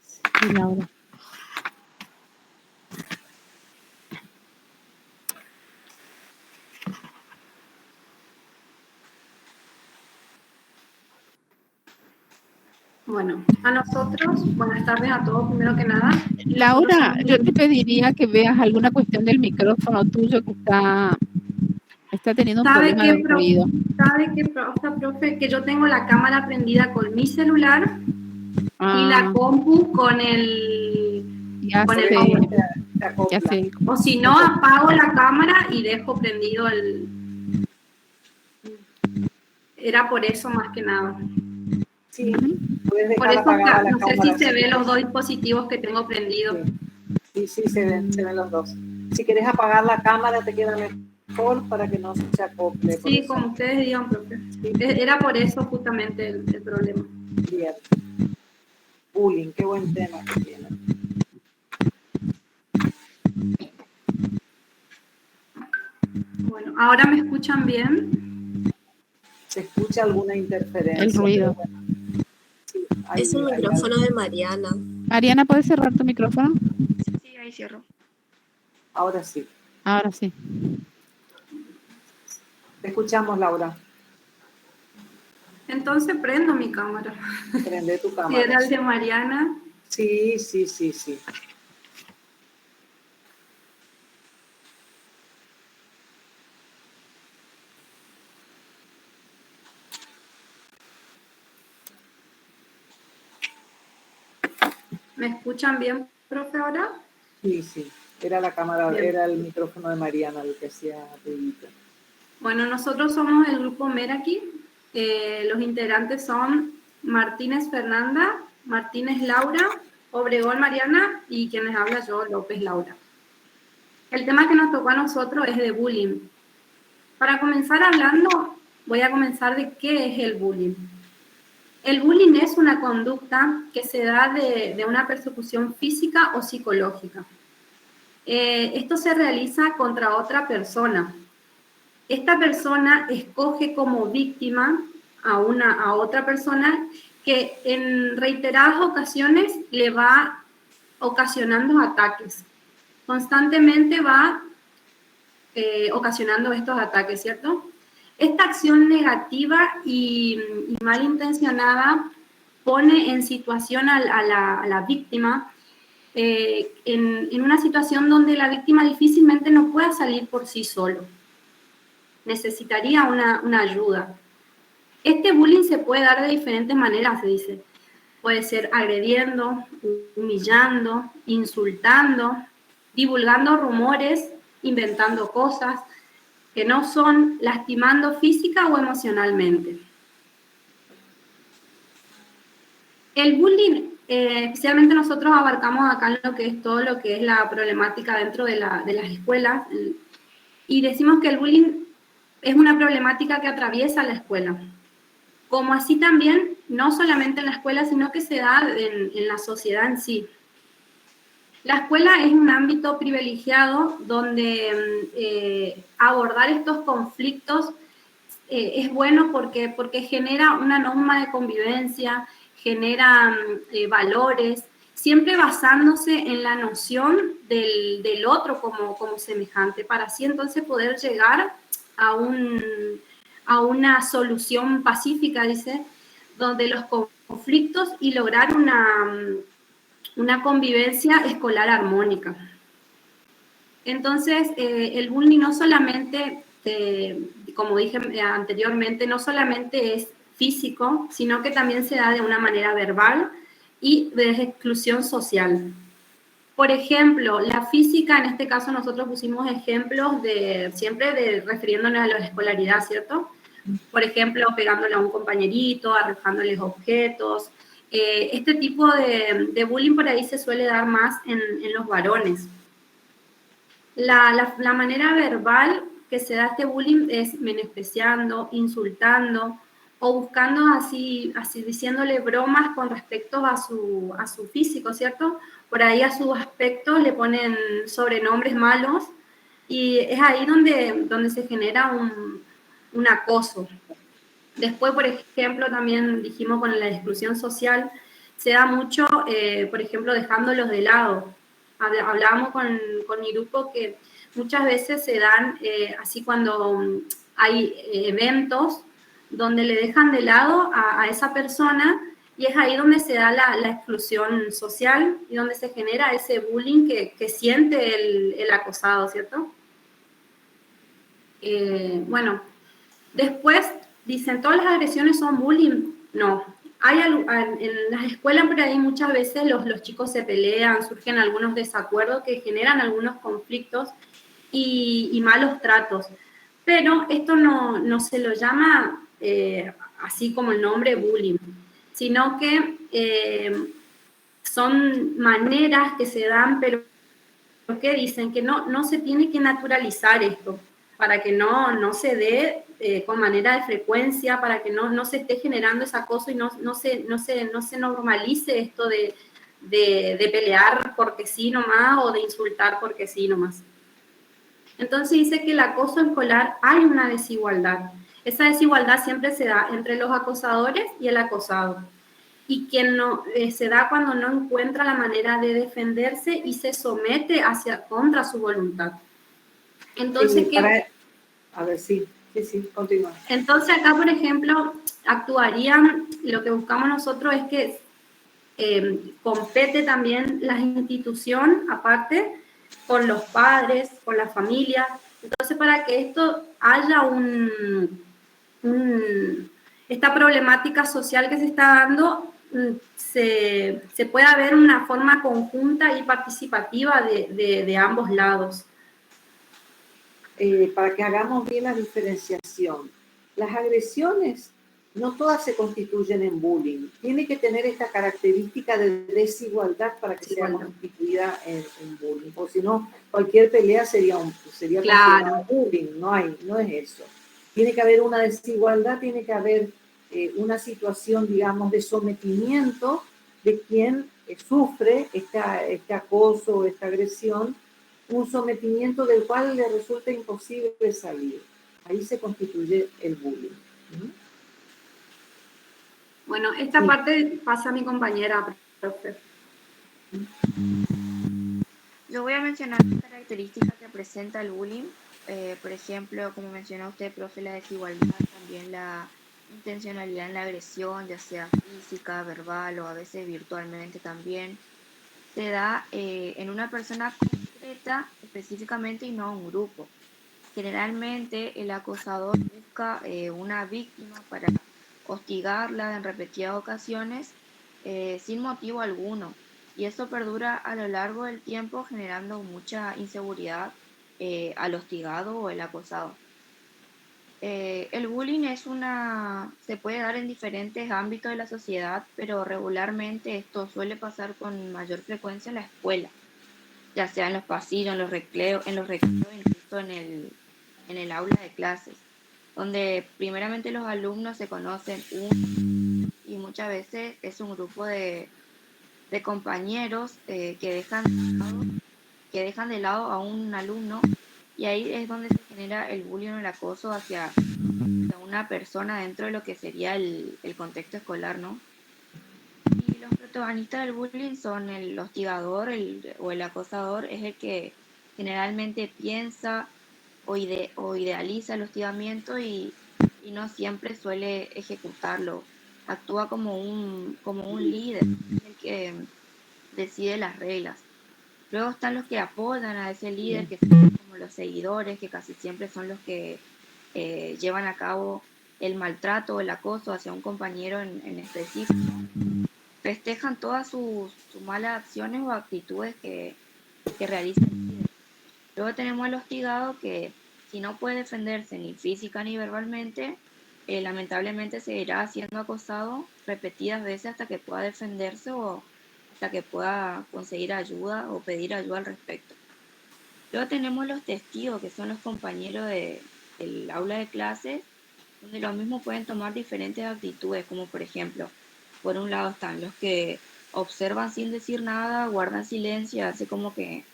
Sí, Laura. Bueno, a nosotros, buenas tardes a todos, primero que nada. Laura, yo te pediría que veas alguna cuestión del micrófono tuyo que está teniendo un problema de ruido. ¿Sabe qué, profe? Que yo tengo la cámara prendida con mi celular y la compu con el... Ya sé. O si no, apago la cámara y dejo prendido el... Era por eso más que nada. Sí, puedes dejar por eso apagada la no cámara. sé si se ven los dos dispositivos que tengo prendidos. Sí, se ven los dos. Si quieres apagar la cámara te queda mejor. mejor para que no se acople. por Sí, eso. como ustedes digan, profe. Era por eso justamente el problema. Bien. Bullying, qué buen tema que tiene. Bueno, ¿ahora me escuchan bien? ¿Se escucha alguna interferencia? El ruido. Pero bueno, sí, Es el hay micrófono algo. de Mariana. Ariana, ¿puedes cerrar tu micrófono? Sí, ahí cierro. Ahora sí. Ahora sí. Te escuchamos, Laura. Entonces prendo mi cámara. Prende tu Si cámara. era el de Mariana. Sí, sí, sí, sí. ¿Me escuchan bien, profe, ahora? Sí, sí. Era la cámara, Bien. era el micrófono de Mariana el que hacía ruidito. Bueno, nosotros somos el grupo Meraki. Los integrantes son Martínez Fernanda, Martínez Laura, Obregón Mariana y quienes habla yo, López Laura. El tema que nos tocó a nosotros es de bullying. Para comenzar hablando, voy a comenzar de qué es el bullying. El bullying es una conducta que se da de una persecución física o psicológica. Esto se realiza contra otra persona. Esta persona escoge como víctima a otra persona que en reiteradas ocasiones le va ocasionando ataques. Constantemente va ocasionando estos ataques, ¿cierto? Esta acción negativa y malintencionada pone en situación a la víctima en una situación donde la víctima difícilmente no pueda salir por sí solo. Necesitaría una ayuda. Este bullying se puede dar de diferentes maneras, se dice. Puede ser agrediendo, humillando, insultando, divulgando rumores, inventando cosas que no son, lastimando física o emocionalmente. El bullying, especialmente nosotros abarcamos acá lo que es todo lo que es la problemática dentro de las escuelas y decimos que el bullying es una problemática que atraviesa la escuela. Como así también, no solamente en la escuela, sino que se da en la sociedad en sí. La escuela es un ámbito privilegiado donde abordar estos conflictos es bueno porque genera una norma de convivencia, genera valores, siempre basándose en la noción del otro como semejante, para así entonces poder llegar a una solución pacífica, dice, donde los conflictos y lograr una convivencia escolar armónica. Entonces, el bullying no solamente, como dije anteriormente, no solamente es físico, sino que también se da de una manera verbal y de exclusión social. Por ejemplo, la física, en este caso nosotros pusimos ejemplos siempre refiriéndonos a la escolaridad, ¿cierto? Por ejemplo, pegándole a un compañerito, arrojándoles objetos. Este tipo de bullying por ahí se suele dar más en los varones. La manera verbal que se da este bullying es menospreciando, insultando o buscando así diciéndole bromas con respecto a su físico, ¿cierto? Por ahí a su aspecto le ponen sobrenombres malos y es ahí donde se genera un acoso. Después, por ejemplo, también dijimos con la exclusión social, se da mucho, por ejemplo, dejándolos de lado. Hablábamos con mi grupo que muchas veces se dan así cuando hay eventos donde le dejan de lado a esa persona y es ahí donde se da la exclusión social y donde se genera ese bullying que siente el acosado, ¿cierto? Bueno, después dicen, ¿todas las agresiones son bullying? No. En las escuelas por ahí muchas veces los chicos se pelean, surgen algunos desacuerdos que generan algunos conflictos y malos tratos. Pero esto no se lo llama así como el nombre bullying, sino que son maneras que se dan, pero que dicen que no se tiene que naturalizar esto. para que no se dé con manera de frecuencia, para que no se esté generando ese acoso y no se normalice esto de pelear porque sí nomás o de insultar porque sí nomás. Entonces dice que el acoso escolar hay una desigualdad. Esa desigualdad siempre se da entre los acosadores y el acosado. Y que no, se da cuando no encuentra la manera de defenderse y se somete contra su voluntad. Entonces, a ver, sí, continúa. Entonces acá, por ejemplo, lo que buscamos nosotros es que compete también la institución, aparte, con los padres, con la familia. Entonces, para que esto haya esta problemática social que se está dando, se pueda ver una forma conjunta y participativa de ambos lados. Para que hagamos bien la diferenciación. Las agresiones no todas se constituyen en bullying. Tiene que tener esta característica de desigualdad para que sea constituida en bullying. O si no, cualquier pelea sería considerado bullying. No es eso. Tiene que haber una desigualdad, tiene que haber una situación, digamos, de sometimiento de quien sufre este acoso, esta agresión, un sometimiento del cual le resulta imposible salir. Ahí se constituye el bullying. Bueno, esta parte pasa a mi compañera, profe. Yo voy a mencionar las características que presenta el bullying. Por ejemplo, como mencionó usted, profe, la desigualdad, también la intencionalidad en la agresión, ya sea física, verbal o a veces virtualmente también. Se da en una persona concreta específicamente y no un grupo. Generalmente el acosador busca una víctima para hostigarla en repetidas ocasiones sin motivo alguno, y eso perdura a lo largo del tiempo generando mucha inseguridad al hostigado o el acosado. El bullying se puede dar en diferentes ámbitos de la sociedad, pero regularmente esto suele pasar con mayor frecuencia en la escuela, ya sea en los pasillos, en los recreos, incluso en el aula de clases, donde primeramente los alumnos se conocen y muchas veces es un grupo de compañeros que dejan de lado a un alumno, y ahí es donde se genera el bullying o el acoso hacia una persona dentro de lo que sería el contexto escolar, ¿no? Y los protagonistas del bullying son el hostigador o el acosador, es el que generalmente piensa o idealiza el hostigamiento y no siempre suele ejecutarlo. Actúa como un líder, el que decide las reglas. Luego están los que apoyan a ese líder, que son como los seguidores, que casi siempre son los que llevan a cabo el maltrato o el acoso hacia un compañero en específico. Festejan todas sus malas acciones o actitudes que realiza el líder. Luego tenemos al hostigado, que si no puede defenderse ni física ni verbalmente, lamentablemente seguirá siendo acosado repetidas veces hasta que pueda defenderse o hasta que pueda conseguir ayuda o pedir ayuda al respecto. Luego tenemos los testigos, que son los compañeros del aula de clases, donde los mismos pueden tomar diferentes actitudes, como por ejemplo, por un lado están los que observan sin decir nada, guardan silencio, hace como que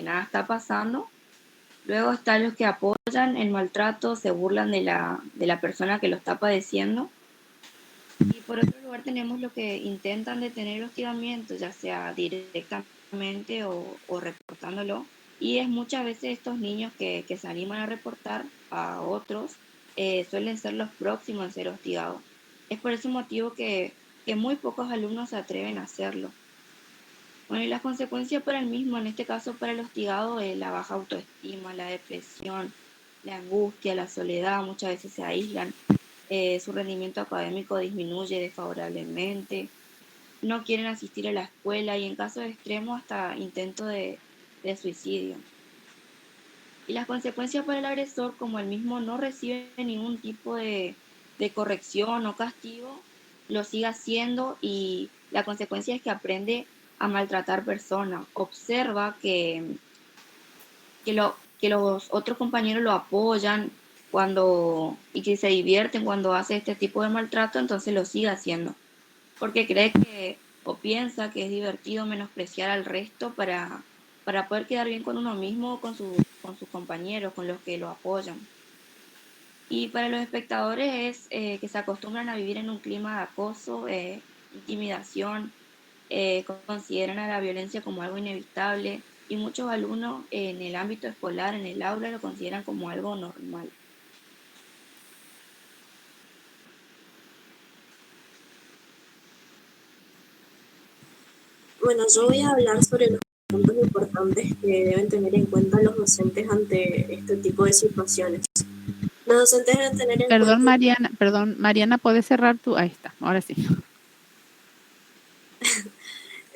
nada está pasando. Luego están los que apoyan el maltrato, se burlan de la persona que lo está padeciendo. Y por otro lugar tenemos los que intentan detener el hostigamiento, ya sea directamente o reportándolo. Y es muchas veces estos niños que se animan a reportar a otros, suelen ser los próximos en ser hostigados. Es por ese motivo que muy pocos alumnos se atreven a hacerlo. Bueno, y las consecuencias para el mismo, en este caso para el hostigado, es la baja autoestima, la depresión, la angustia, la soledad, muchas veces se aíslan, su rendimiento académico disminuye desfavorablemente, no quieren asistir a la escuela y en casos extremos hasta intento de suicidio. Y las consecuencias para el agresor, como el mismo no recibe ningún tipo de corrección o castigo, lo sigue haciendo, y la consecuencia es que aprende a maltratar personas. Observa que que los otros compañeros lo apoyan y que se divierten cuando hace este tipo de maltrato, entonces lo sigue haciendo. Porque cree que o piensa que es divertido menospreciar al resto para poder quedar bien con uno mismo o con sus compañeros, con los que lo apoyan. Y para los espectadores es que se acostumbran a vivir en un clima de acoso, intimidación, consideran a la violencia como algo inevitable y muchos alumnos en el ámbito escolar, en el aula, lo consideran como algo normal. Bueno, yo voy a hablar sobre los puntos importantes que deben tener en cuenta los docentes ante este tipo de situaciones. Los docentes deben tener en cuenta... Mariana, ¿puedes cerrar tú? Ahí está, ahora sí.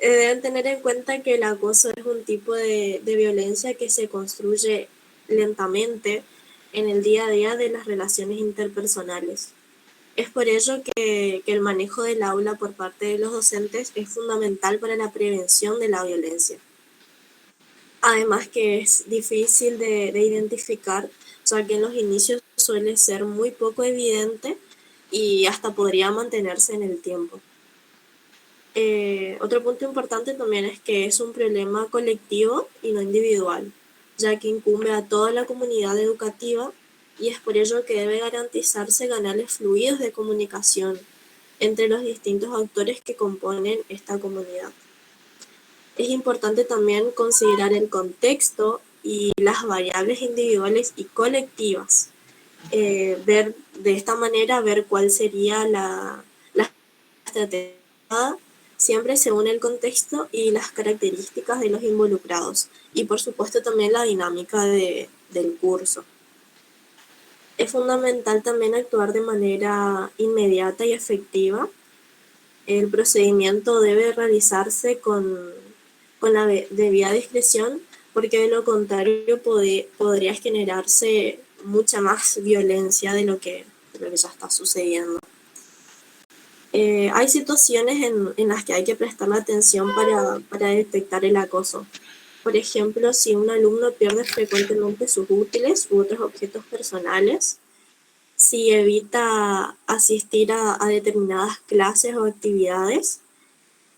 Deben tener en cuenta que el acoso es un tipo de violencia que se construye lentamente en el día a día de las relaciones interpersonales. Es por ello que el manejo del aula por parte de los docentes es fundamental para la prevención de la violencia. Además que es difícil de identificar, ya que en los inicios suele ser muy poco evidente y hasta podría mantenerse en el tiempo. Otro punto importante también es que es un problema colectivo y no individual, ya que incumbe a toda la comunidad educativa y es por ello que debe garantizarse canales fluidos de comunicación entre los distintos actores que componen esta comunidad. Es importante también considerar el contexto y las variables individuales y colectivas. De esta manera, ver cuál sería la estrategia, siempre según el contexto y las características de los involucrados. Y por supuesto también la dinámica del curso. Es fundamental también actuar de manera inmediata y efectiva. El procedimiento debe realizarse con la debida discreción, porque de lo contrario podría generarse mucha más violencia de lo que ya está sucediendo. Hay situaciones en las que hay que prestar atención para detectar el acoso. Por ejemplo, si un alumno pierde frecuentemente sus útiles u otros objetos personales, si evita asistir a determinadas clases o actividades,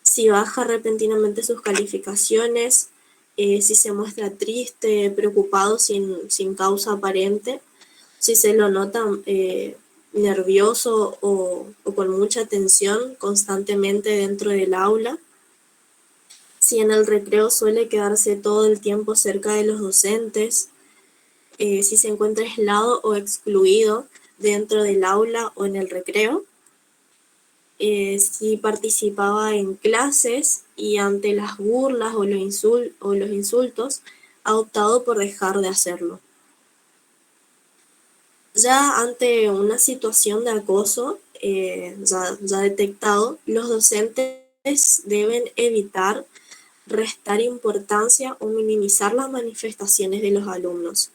si baja repentinamente sus calificaciones, si se muestra triste, preocupado sin causa aparente, si se lo nota nervioso o con mucha tensión constantemente dentro del aula, si en el recreo suele quedarse todo el tiempo cerca de los docentes, si se encuentra aislado o excluido dentro del aula o en el recreo, si participaba en clases y ante las burlas o los insultos ha optado por dejar de hacerlo. Ya ante una situación de acoso ya detectado, los docentes deben evitar restar importancia o minimizar las manifestaciones de los alumnos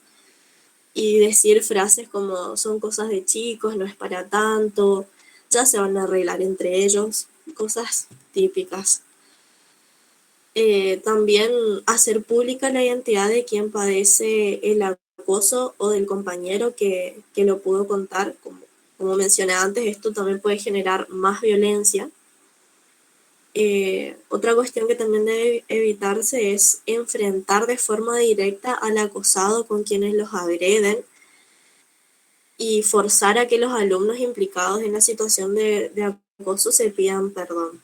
y decir frases como son cosas de chicos, no es para tanto, ya se van a arreglar entre ellos, cosas típicas. También hacer pública la identidad de quien padece el acoso o del compañero que lo pudo contar. Como mencioné antes, esto también puede generar más violencia. Otra cuestión que también debe evitarse es enfrentar de forma directa al acosado con quienes los agreden y forzar a que los alumnos implicados en la situación de acoso se pidan perdón.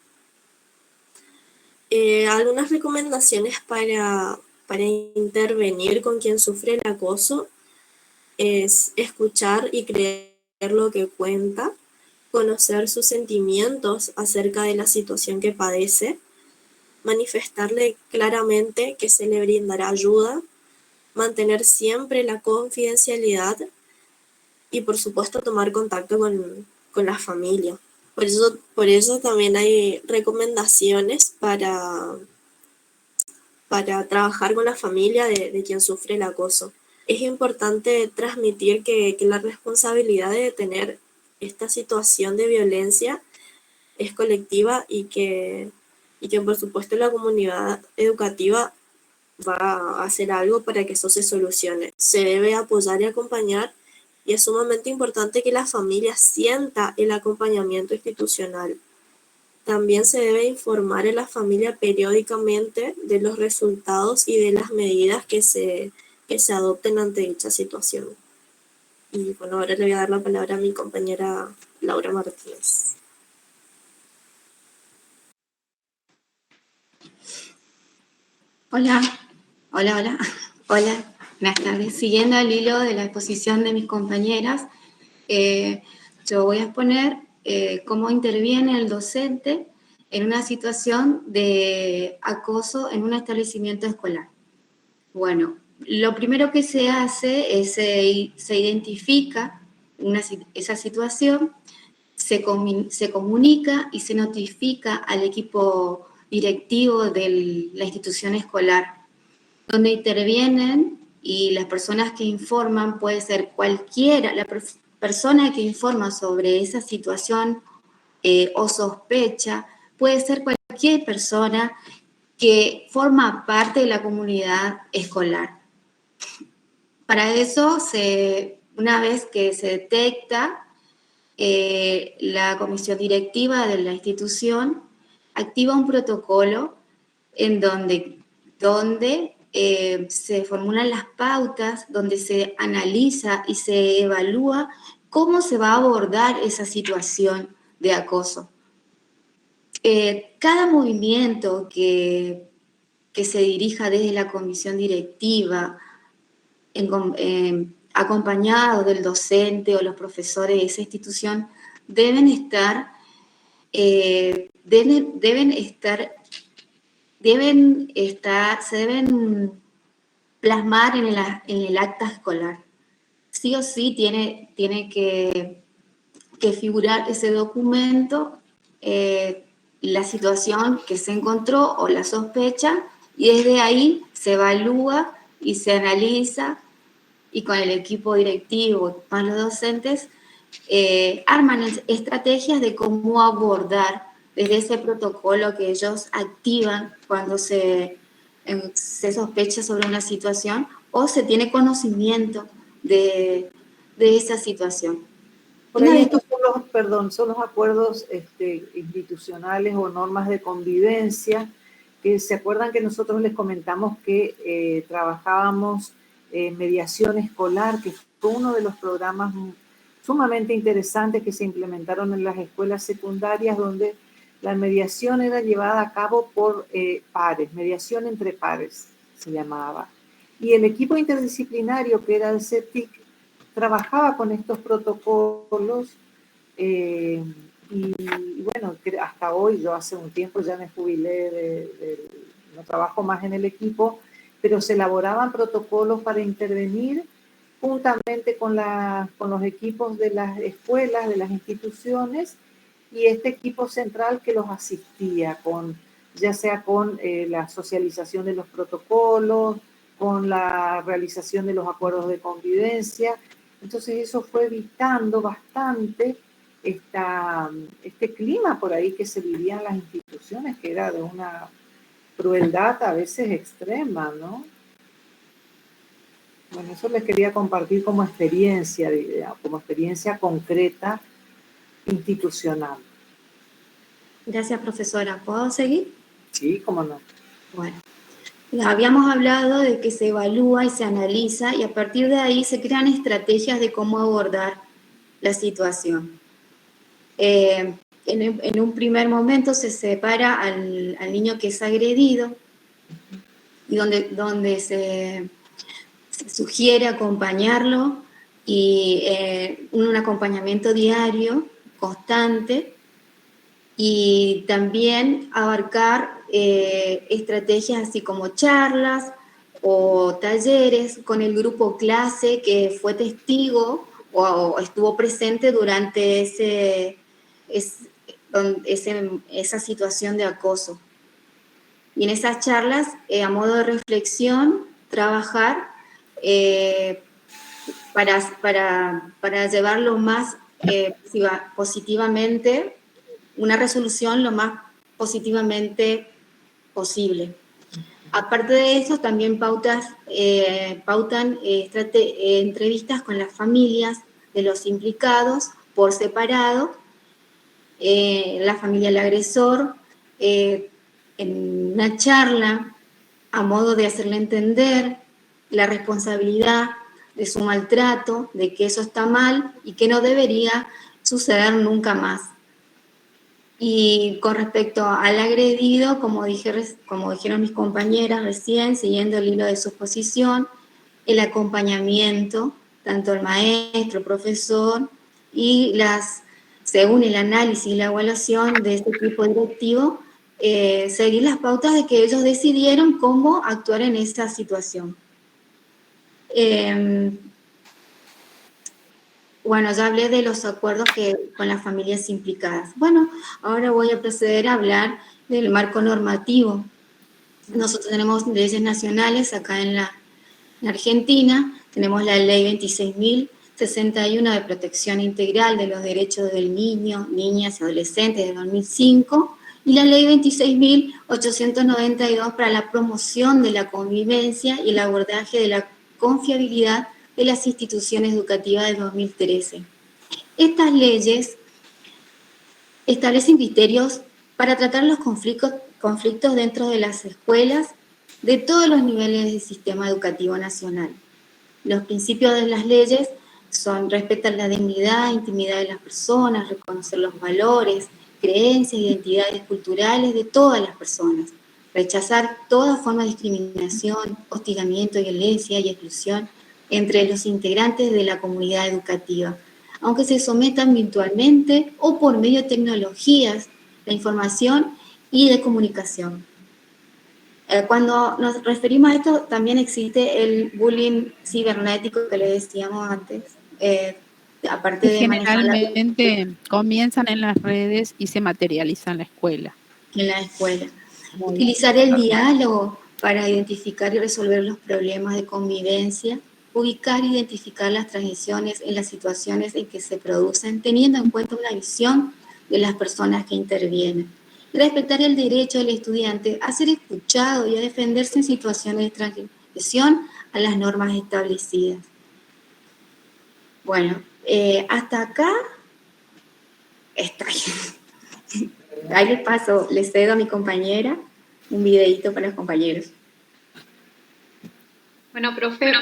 Algunas recomendaciones para intervenir con quien sufre el acoso es escuchar y creer lo que cuenta, conocer sus sentimientos acerca de la situación que padece, manifestarle claramente que se le brindará ayuda, mantener siempre la confidencialidad y por supuesto tomar contacto con la familia. Por eso también hay recomendaciones para trabajar con la familia de quien sufre el acoso. Es importante transmitir que la responsabilidad de detener esta situación de violencia es colectiva y que por supuesto la comunidad educativa va a hacer algo para que eso se solucione. Se debe apoyar y acompañar, y es sumamente importante que la familia sienta el acompañamiento institucional. También se debe informar a la familia periódicamente de los resultados y de las medidas que se adopten ante dicha situación. Y bueno, ahora le voy a dar la palabra a mi compañera Laura Martínez. Hola, hola. Buenas tardes. Siguiendo el hilo de la exposición de mis compañeras, yo voy a exponer cómo interviene el docente en una situación de acoso en un establecimiento escolar. Bueno, lo primero que se hace es se identifica esa situación, se comunica y se notifica al equipo directivo de la institución escolar, donde intervienen, y las personas que informan puede ser cualquiera, la persona que informa sobre esa situación o sospecha, puede ser cualquier persona que forma parte de la comunidad escolar. Para eso, una vez que se detecta, la comisión directiva de la institución activa un protocolo en donde se formulan las pautas, donde se analiza y se evalúa cómo se va a abordar esa situación de acoso. Cada movimiento que se dirija desde la comisión directiva, acompañado del docente o los profesores de esa institución, se deben plasmar en el acta escolar. Sí o sí tiene que figurar ese documento, la situación que se encontró o la sospecha, y desde ahí se evalúa y se analiza, y con el equipo directivo más los docentes arman estrategias de cómo abordar desde ese protocolo que ellos activan cuando se sospecha sobre una situación o se tiene conocimiento de esa situación. Por ahí estos son los acuerdos institucionales o normas de convivencia, que se acuerdan que nosotros les comentamos que trabajábamos mediación escolar, que fue uno de los programas sumamente interesantes que se implementaron en las escuelas secundarias, donde la mediación era llevada a cabo por pares, mediación entre pares se llamaba. Y el equipo interdisciplinario, que era el CETIC, trabajaba con estos protocolos y bueno, hasta hoy, yo hace un tiempo ya me jubilé, no trabajo más en el equipo, pero se elaboraban protocolos para intervenir juntamente con los equipos de las escuelas, de las instituciones, y este equipo central que los asistía, ya sea con la socialización de los protocolos, con la realización de los acuerdos de convivencia. Entonces eso fue evitando bastante este clima por ahí que se vivía en las instituciones, que era de una crueldad a veces extrema, ¿no? Bueno, eso les quería compartir como experiencia concreta institucional. Gracias, profesora. ¿Puedo seguir? Sí, cómo no. Bueno, habíamos hablado de que se evalúa y se analiza, y a partir de ahí se crean estrategias de cómo abordar la situación. En un primer momento se separa al niño que es agredido, y donde se sugiere acompañarlo, y un acompañamiento diario, constante, y también abarcar estrategias así como charlas o talleres con el grupo clase que fue testigo o estuvo presente durante esa situación de acoso. Y en esas charlas, a modo de reflexión, trabajar para llevarlo más positivamente, una resolución lo más positivamente posible. Aparte de eso, también pautan entrevistas con las familias de los implicados por separado, la familia del agresor, en una charla a modo de hacerle entender la responsabilidad de su maltrato, de que eso está mal y que no debería suceder nunca más. Y con respecto al agredido, como dijeron mis compañeras recién, siguiendo el hilo de su exposición, el acompañamiento, tanto el maestro, profesor, y según el análisis y la evaluación de este equipo directivo, seguir las pautas de que ellos decidieron cómo actuar en esta situación. Bueno, ya hablé de los acuerdos con las familias implicadas. Bueno, ahora voy a proceder a hablar del marco normativo. Nosotros tenemos leyes nacionales acá en Argentina, tenemos la ley 26.061 de protección integral de los derechos del niño, niñas y adolescentes de 2005, y la ley 26.892 para la promoción de la convivencia y el abordaje de la confiabilidad de las instituciones educativas de 2013. Estas leyes establecen criterios para tratar los conflictos dentro de las escuelas de todos los niveles del sistema educativo nacional. Los principios de las leyes son respetar la dignidad e intimidad de las personas, reconocer los valores, creencias, identidades culturales de todas las personas, rechazar toda forma de discriminación, hostigamiento, violencia y exclusión entre los integrantes de la comunidad educativa, aunque se sometan virtualmente o por medio de tecnologías de información y de comunicación. Cuando nos referimos a esto, también existe el bullying cibernético que les decíamos antes, aparte de generalmente comienzan en las redes y se materializan en la escuela. En la escuela. Utilizar el diálogo para identificar y resolver los problemas de convivencia, ubicar e identificar las transiciones en las situaciones en que se producen, teniendo en cuenta una visión de las personas que intervienen. Respetar el derecho del estudiante a ser escuchado y a defenderse en situaciones de transgresión a las normas establecidas. Bueno, hasta acá estoy. Ahí les cedo a mi compañera un videito para los compañeros. Bueno, profe.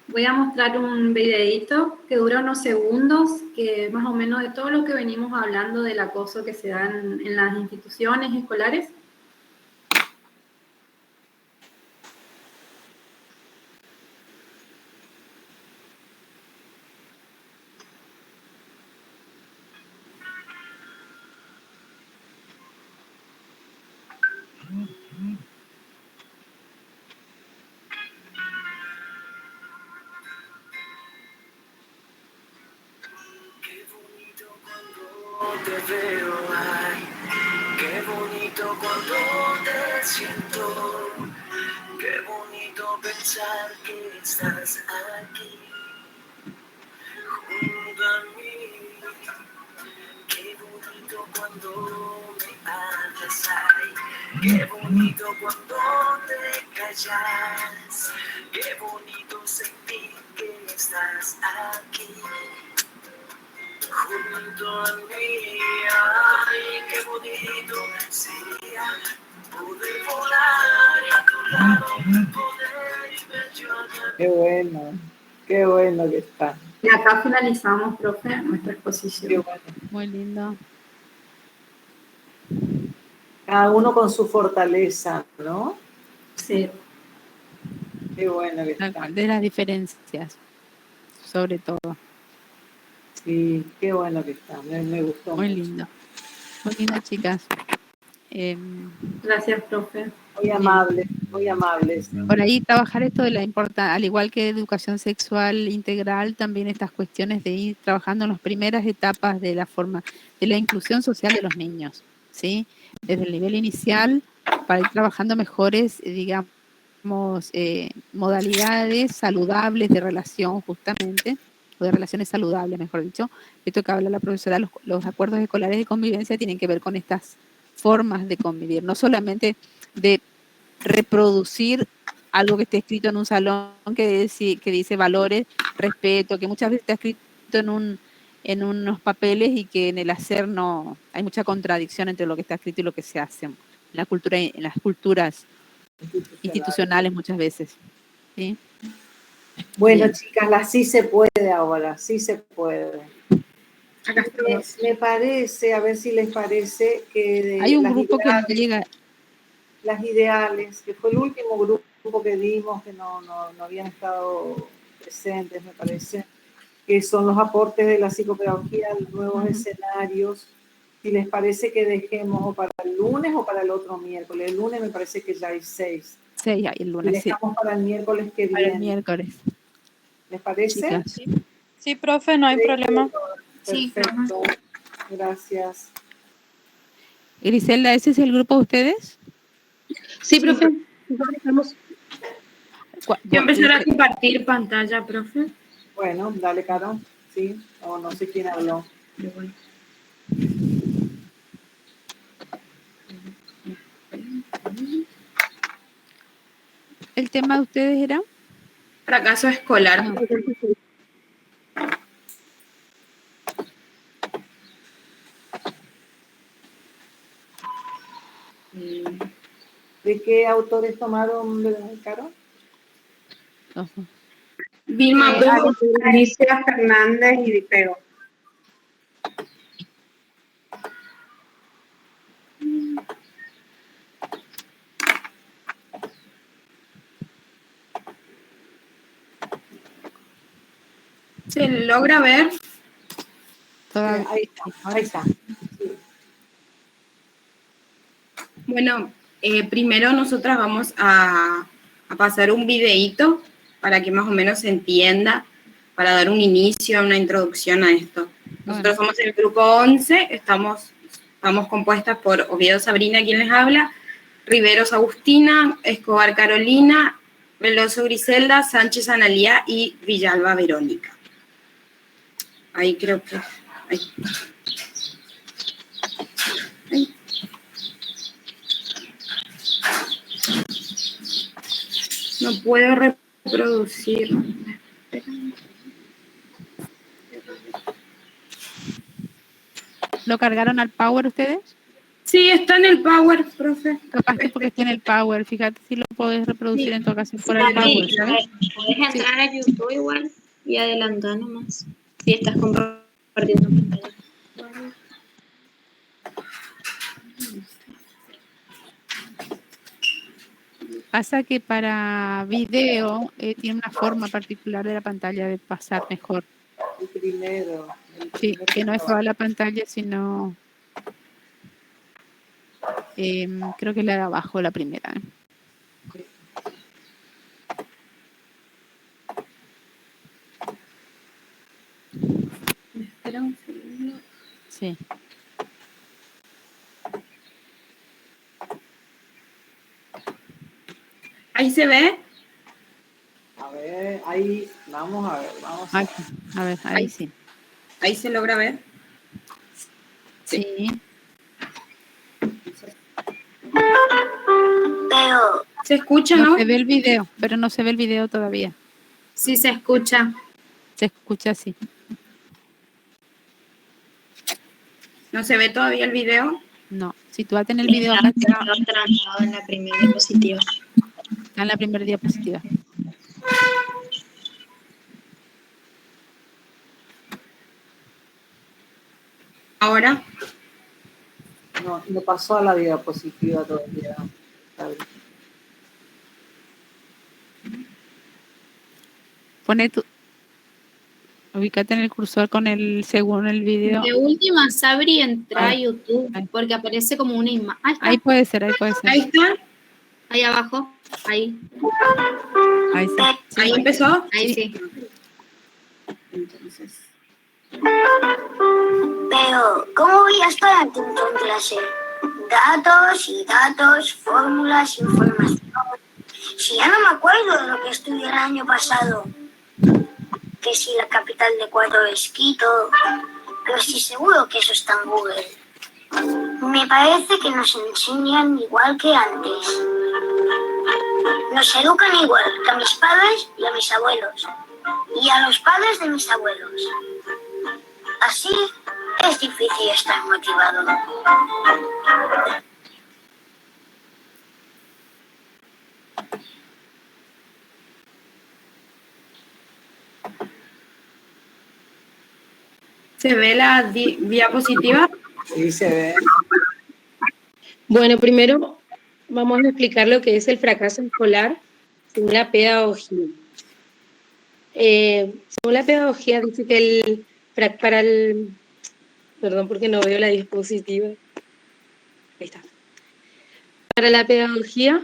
Voy a mostrar un videito que dura unos segundos, que más o menos de todo lo que venimos hablando del acoso que se da en las instituciones escolares. Te veo, ay, qué bonito cuando te siento, qué bonito pensar que estás aquí, junto a mí, qué bonito cuando me hablas, ay, qué bonito cuando te callas, qué bonito sentir que estás aquí. Junto a mí, ay, qué bonito sería poder volar y a tu lado poder ver yo acá. Qué bueno que está. Y acá finalizamos, profe, nuestra exposición. Qué bueno. Muy lindo. Cada uno con su fortaleza, ¿no? Sí. Qué bueno que está. De las diferencias, sobre todo. Sí, qué bueno que está. Me gustó Muy mucho. lindo. Muy lindo, chicas. Gracias, profe. Muy amables, muy amables. Por ahí trabajar esto de la importancia, al igual que educación sexual integral, también estas cuestiones de ir trabajando en las primeras etapas de la inclusión social de los niños, ¿sí? Desde el nivel inicial, para ir trabajando mejores, digamos, modalidades saludables de relación, justamente, o de relaciones saludables, mejor dicho. Esto que habla la profesora, los acuerdos escolares de convivencia tienen que ver con estas formas de convivir, no solamente de reproducir algo que esté escrito en un salón que dice valores, respeto, que muchas veces está escrito en unos papeles y que en el hacer no hay mucha contradicción entre lo que está escrito y lo que se hace en las culturas institucionales muchas veces, ¿sí? Bueno, Bien. chicas, sí se puede ahora, sí se puede. Me parece, a ver si les parece, que Hay un grupo que no llega. Las ideales, que fue el último grupo que dimos, que no habían estado presentes, me parece, que son los aportes de la psicopedagogía, los nuevos escenarios. Si les parece que dejemos o para el lunes o para el otro miércoles. El lunes me parece que ya hay 6. 6 hay el lunes, y dejamos para el miércoles que viene. Para el miércoles. ¿Les parece? Sí, profe, no hay problema. Perfecto. Gracias. Griselda, ¿ese es el grupo de ustedes? Sí, profe. Yo empezar a compartir pantalla, profe. Bueno, dale, Caro. Sí, o no sé quién habló. ¿El tema de ustedes era? Fracaso escolar. ¿De qué autores tomaron, Caro? Vilma Alicia Fernández y Dipego. ¿Se logra ver? Ahí está. Bueno, primero nosotras vamos a pasar un videíto para que más o menos se entienda, para dar un inicio, una introducción a esto. Nosotros somos el grupo 11, estamos compuestas por Oviedo Sabrina, quien les habla, Riveros Agustina, Escobar Carolina, Veloso Griselda, Sánchez Analía y Villalba Verónica. Ahí creo que... Ahí. No puedo reproducir. ¿Lo cargaron al Power ustedes? Sí, está en el Power, profe. Capaz que porque está en el Power, fíjate si lo podés reproducir en tu ocasión por el Power, ¿sabes? Puedes entrar a YouTube igual y adelantar nomás. Si estás compartiendo pantalla. Pasa que para video tiene una forma particular de la pantalla de pasar mejor. El primero. Sí, que no es toda la pantalla, sino creo que es la de abajo, la primera. Espera un segundo. Sí. ¿Ahí se ve? A ver, ahí, vamos a ver, A ver, ahí sí. ¿Ahí se logra ver? Sí. ¿Se escucha, no? No Se ve el video, pero no se ve el video todavía. Sí, se escucha. Se escucha, sí. ¿No se ve todavía el video? No, sitúate en el video. Está trancado en la primera diapositiva. Está en la primera diapositiva. ¿Ahora? No pasó a la diapositiva todavía. Pone tu... Ubícate en el cursor con el, según el video. De última, Sabri, entra a Ahí. YouTube, porque aparece como una imagen. Ahí puede ser, ahí puede ser. Ahí está. Ahí abajo. Ahí. Ahí sí. ¿Ahí empezó? Ahí sí. Entonces. Pero, ¿cómo voy a estar atento en clase? Datos y datos, fórmulas, información. Si ya no me acuerdo de lo que estudié el año pasado. Que si la capital de Ecuador es Quito, pero estoy seguro que eso está en Google. Me parece que nos enseñan igual que antes. Nos educan igual que a mis padres y a mis abuelos. Y a los padres de mis abuelos. Así es difícil estar motivado. ¿Se ve la diapositiva? Sí, se ve. Bueno, primero vamos a explicar lo que es el fracaso escolar según la pedagogía. Según la pedagogía dice que perdón porque no veo la diapositiva. Ahí está. Para la pedagogía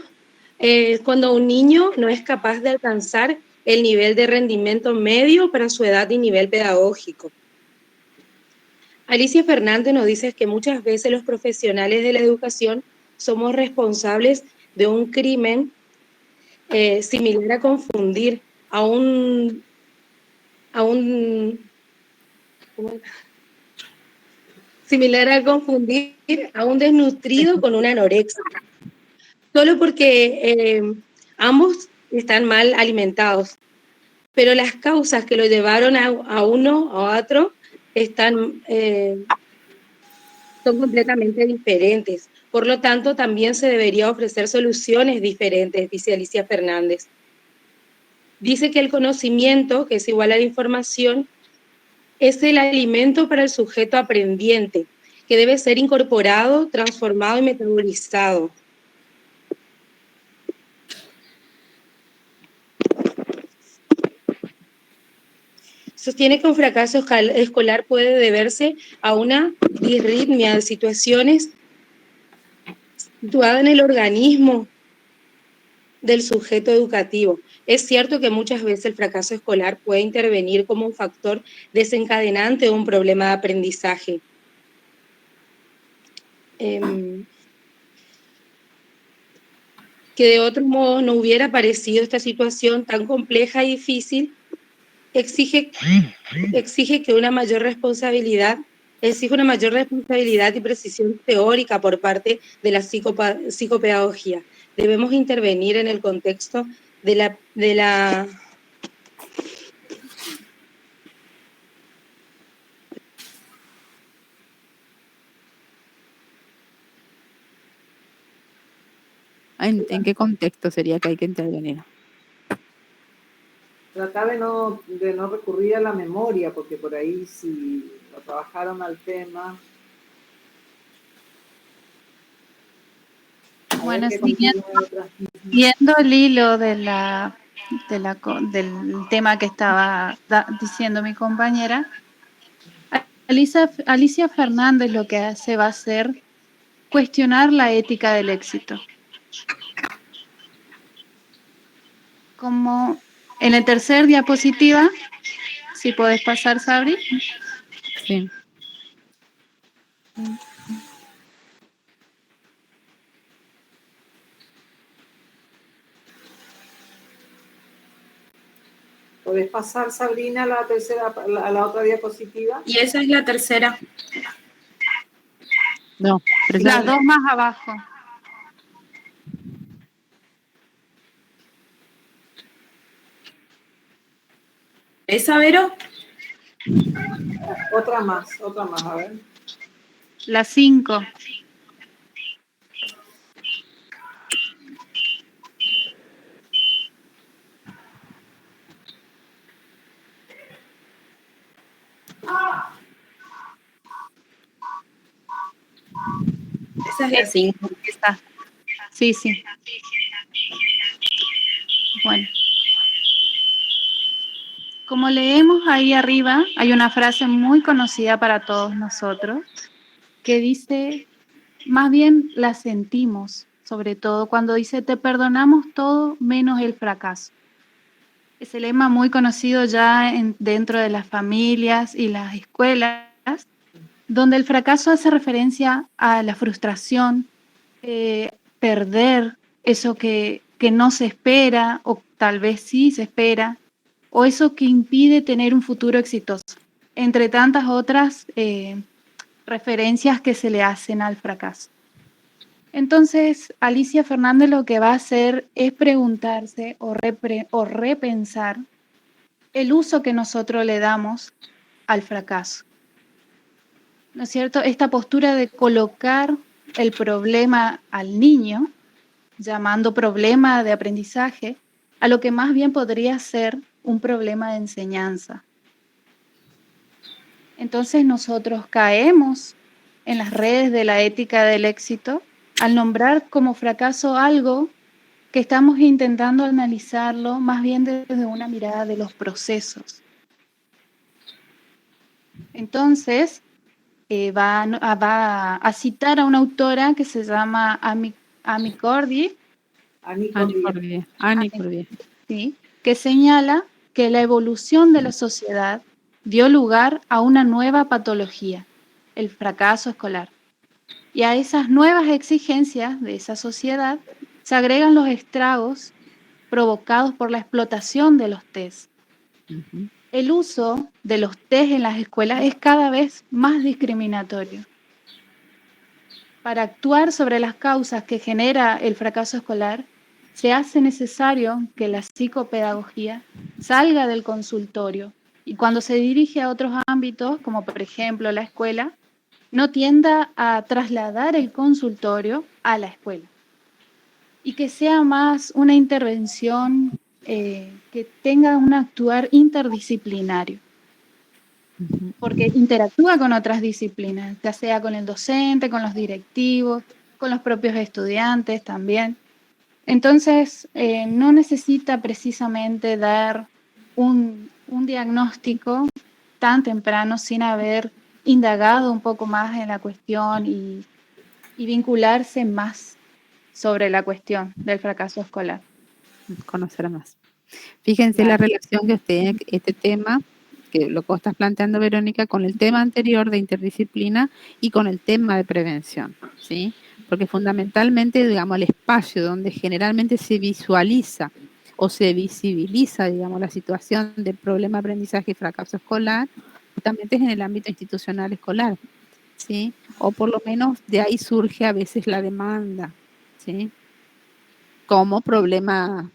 es cuando un niño no es capaz de alcanzar el nivel de rendimiento medio para su edad y nivel pedagógico. Alicia Fernández nos dice que muchas veces los profesionales de la educación somos responsables de un crimen similar a confundir similar a confundir a un desnutrido con un anoréxico, solo porque ambos están mal alimentados, pero las causas que lo llevaron a uno o a otro son completamente diferentes. Por lo tanto, también se debería ofrecer soluciones diferentes, dice Alicia Fernández. Dice que el conocimiento, que es igual a la información, es el alimento para el sujeto aprendiente, que debe ser incorporado, transformado y metabolizado. Sostiene que un fracaso escolar puede deberse a una disritmia de situaciones situada en el organismo del sujeto educativo. Es cierto que muchas veces el fracaso escolar puede intervenir como un factor desencadenante de un problema de aprendizaje. Que de otro modo no hubiera aparecido esta situación tan compleja y difícil, exige una mayor responsabilidad y precisión teórica por parte de la psicopedagogía. Debemos intervenir en el contexto de la ¿En qué contexto sería que hay que intervenir? Tratar de no recurrir a la memoria, porque por ahí si lo trabajaron al tema. Bueno, siguiendo el hilo del tema que estaba diciendo mi compañera, Alicia Fernández lo que hace va a ser cuestionar la ética del éxito. Como en la tercera diapositiva, si podés pasar, Sabri. Sí. ¿Podés pasar, Sabrina, a la otra diapositiva? Y esa es la tercera. No, las dos más abajo. ¿Esa, Vero? Otra más, a ver. La 5. Esa es la 5. Sí, sí. Bueno. Como leemos ahí arriba, hay una frase muy conocida para todos nosotros que dice, más bien la sentimos, sobre todo cuando dice, te perdonamos todo menos el fracaso. Ese lema muy conocido ya dentro de las familias y las escuelas, donde el fracaso hace referencia a la frustración, perder eso que no se espera o tal vez sí se espera, o eso que impide tener un futuro exitoso, entre tantas otras referencias que se le hacen al fracaso. Entonces, Alicia Fernández lo que va a hacer es preguntarse o repensar el uso que nosotros le damos al fracaso. ¿No es cierto? Esta postura de colocar el problema al niño, llamando problema de aprendizaje, a lo que más bien podría ser un problema de enseñanza. Entonces nosotros caemos en las redes de la ética del éxito al nombrar como fracaso algo que estamos intentando analizarlo más bien desde una mirada de los procesos. Entonces, va a citar a una autora que se llama Amy Cordy, ¿sí? Que señala que la evolución de la sociedad dio lugar a una nueva patología, el fracaso escolar. Y a esas nuevas exigencias de esa sociedad se agregan los estragos provocados por la explotación de los test. El uso de los test en las escuelas es cada vez más discriminatorio. Para actuar sobre las causas que genera el fracaso escolar, se hace necesario que la psicopedagogía salga del consultorio y cuando se dirige a otros ámbitos, como por ejemplo la escuela, no tienda a trasladar el consultorio a la escuela y que sea más una intervención que tenga un actuar interdisciplinario, porque interactúa con otras disciplinas, ya sea con el docente, con los directivos, con los propios estudiantes también. Entonces, no necesita precisamente dar un diagnóstico tan temprano sin haber indagado un poco más en la cuestión y vincularse más sobre la cuestión del fracaso escolar. Conocer más. Fíjense la relación que tiene este tema, que lo que estás planteando, Verónica, con el tema anterior de interdisciplina y con el tema de prevención, ¿sí? Porque fundamentalmente, digamos, el espacio donde generalmente se visualiza o se visibiliza, digamos, la situación del problema de aprendizaje y fracaso escolar, justamente es en el ámbito institucional escolar, ¿sí? O por lo menos de ahí surge a veces la demanda, ¿sí? Como problema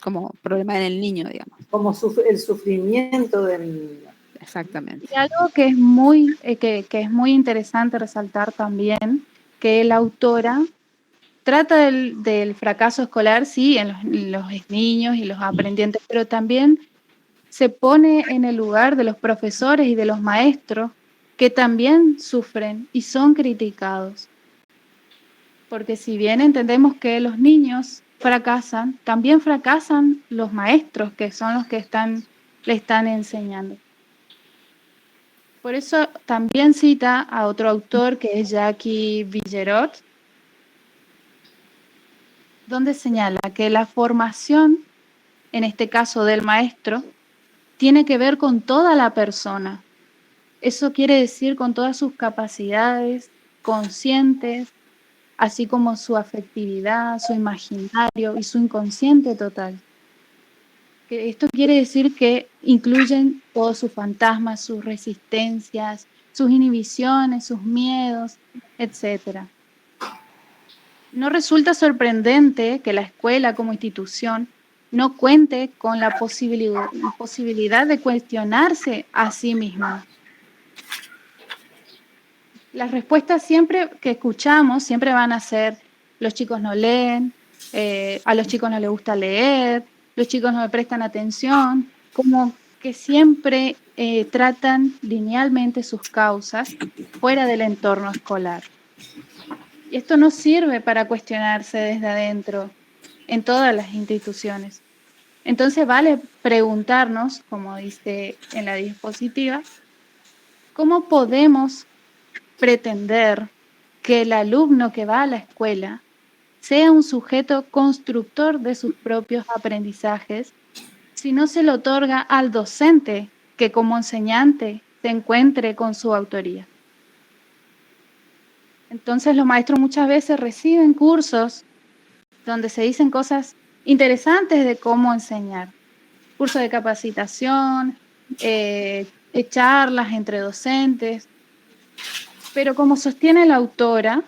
en el niño, digamos. Como el sufrimiento del niño. Exactamente. Y algo que es muy interesante resaltar también, que la autora trata del fracaso escolar, sí, en los niños y los aprendientes, pero también se pone en el lugar de los profesores y de los maestros que también sufren y son criticados. Porque si bien entendemos que los niños fracasan, también fracasan los maestros, que son los que le están enseñando. Por eso también cita a otro autor que es Jackie Villerot, donde señala que la formación, en este caso del maestro, tiene que ver con toda la persona. Eso quiere decir con todas sus capacidades conscientes, así como su afectividad, su imaginario y su inconsciente total. Que esto quiere decir que incluyen todos sus fantasmas, sus resistencias, sus inhibiciones, sus miedos, etc. No resulta sorprendente que la escuela como institución no cuente con la posibilidad de cuestionarse a sí misma. Las respuestas siempre que escuchamos siempre van a ser: los chicos no leen, a los chicos no les gusta leer, los chicos no me prestan atención, como que siempre tratan linealmente sus causas fuera del entorno escolar. Y esto no sirve para cuestionarse desde adentro en todas las instituciones. Entonces vale preguntarnos, como dice en la diapositiva, ¿cómo podemos pretender que el alumno que va a la escuela sea un sujeto constructor de sus propios aprendizajes si no se le otorga al docente que como enseñante se encuentre con su autoría? Entonces los maestros muchas veces reciben cursos donde se dicen cosas interesantes de cómo enseñar. Cursos de capacitación, charlas entre docentes. Pero como sostiene la autora,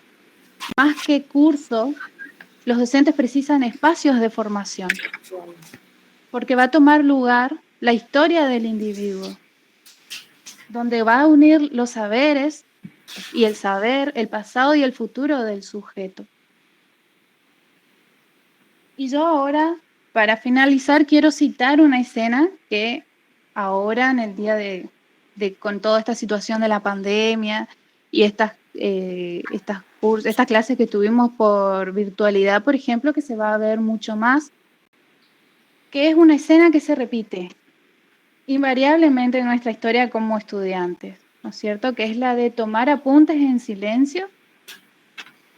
más que curso, los docentes precisan espacios de formación, porque va a tomar lugar la historia del individuo, donde va a unir los saberes y el saber, el pasado y el futuro del sujeto. Y yo ahora, para finalizar, quiero citar una escena que ahora, en el día con toda esta situación de la pandemia y estas clases que tuvimos por virtualidad, por ejemplo, que se va a ver mucho más, que es una escena que se repite invariablemente en nuestra historia como estudiantes, ¿no es cierto? Que es la de tomar apuntes en silencio,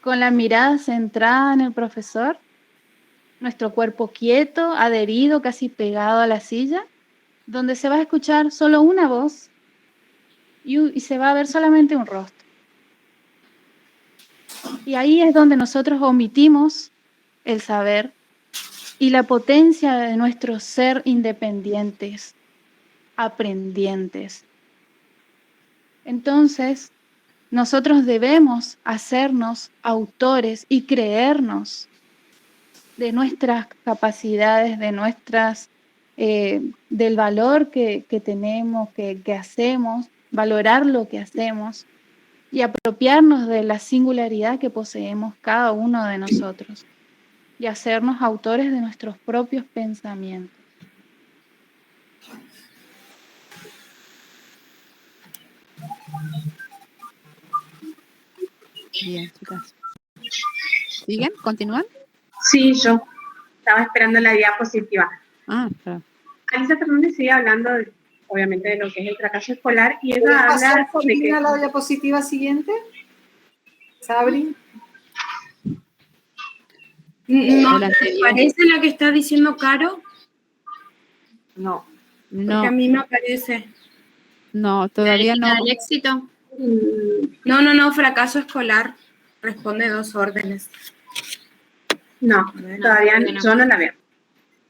con la mirada centrada en el profesor, nuestro cuerpo quieto, adherido, casi pegado a la silla, donde se va a escuchar solo una voz y se va a ver solamente un rostro. Y ahí es donde nosotros omitimos el saber y la potencia de nuestro ser independientes, aprendientes. Entonces, nosotros debemos hacernos autores y creernos de nuestras capacidades, del valor que tenemos, que hacemos, valorar lo que hacemos y apropiarnos de la singularidad que poseemos cada uno de nosotros y hacernos autores de nuestros propios pensamientos. Bien, chicas. ¿Siguen? ¿Continúan? Sí, yo estaba esperando la diapositiva. Claro. Alicia Fernández sigue hablando, obviamente, de lo que es el fracaso escolar y ella habla de que... la diapositiva siguiente? ¿Sabri? No, ¿parece la que está diciendo Caro? No. Porque a mí me parece. No, todavía no. ¿El éxito? No, fracaso escolar. Responde 2 órdenes. No, todavía yo no la veo.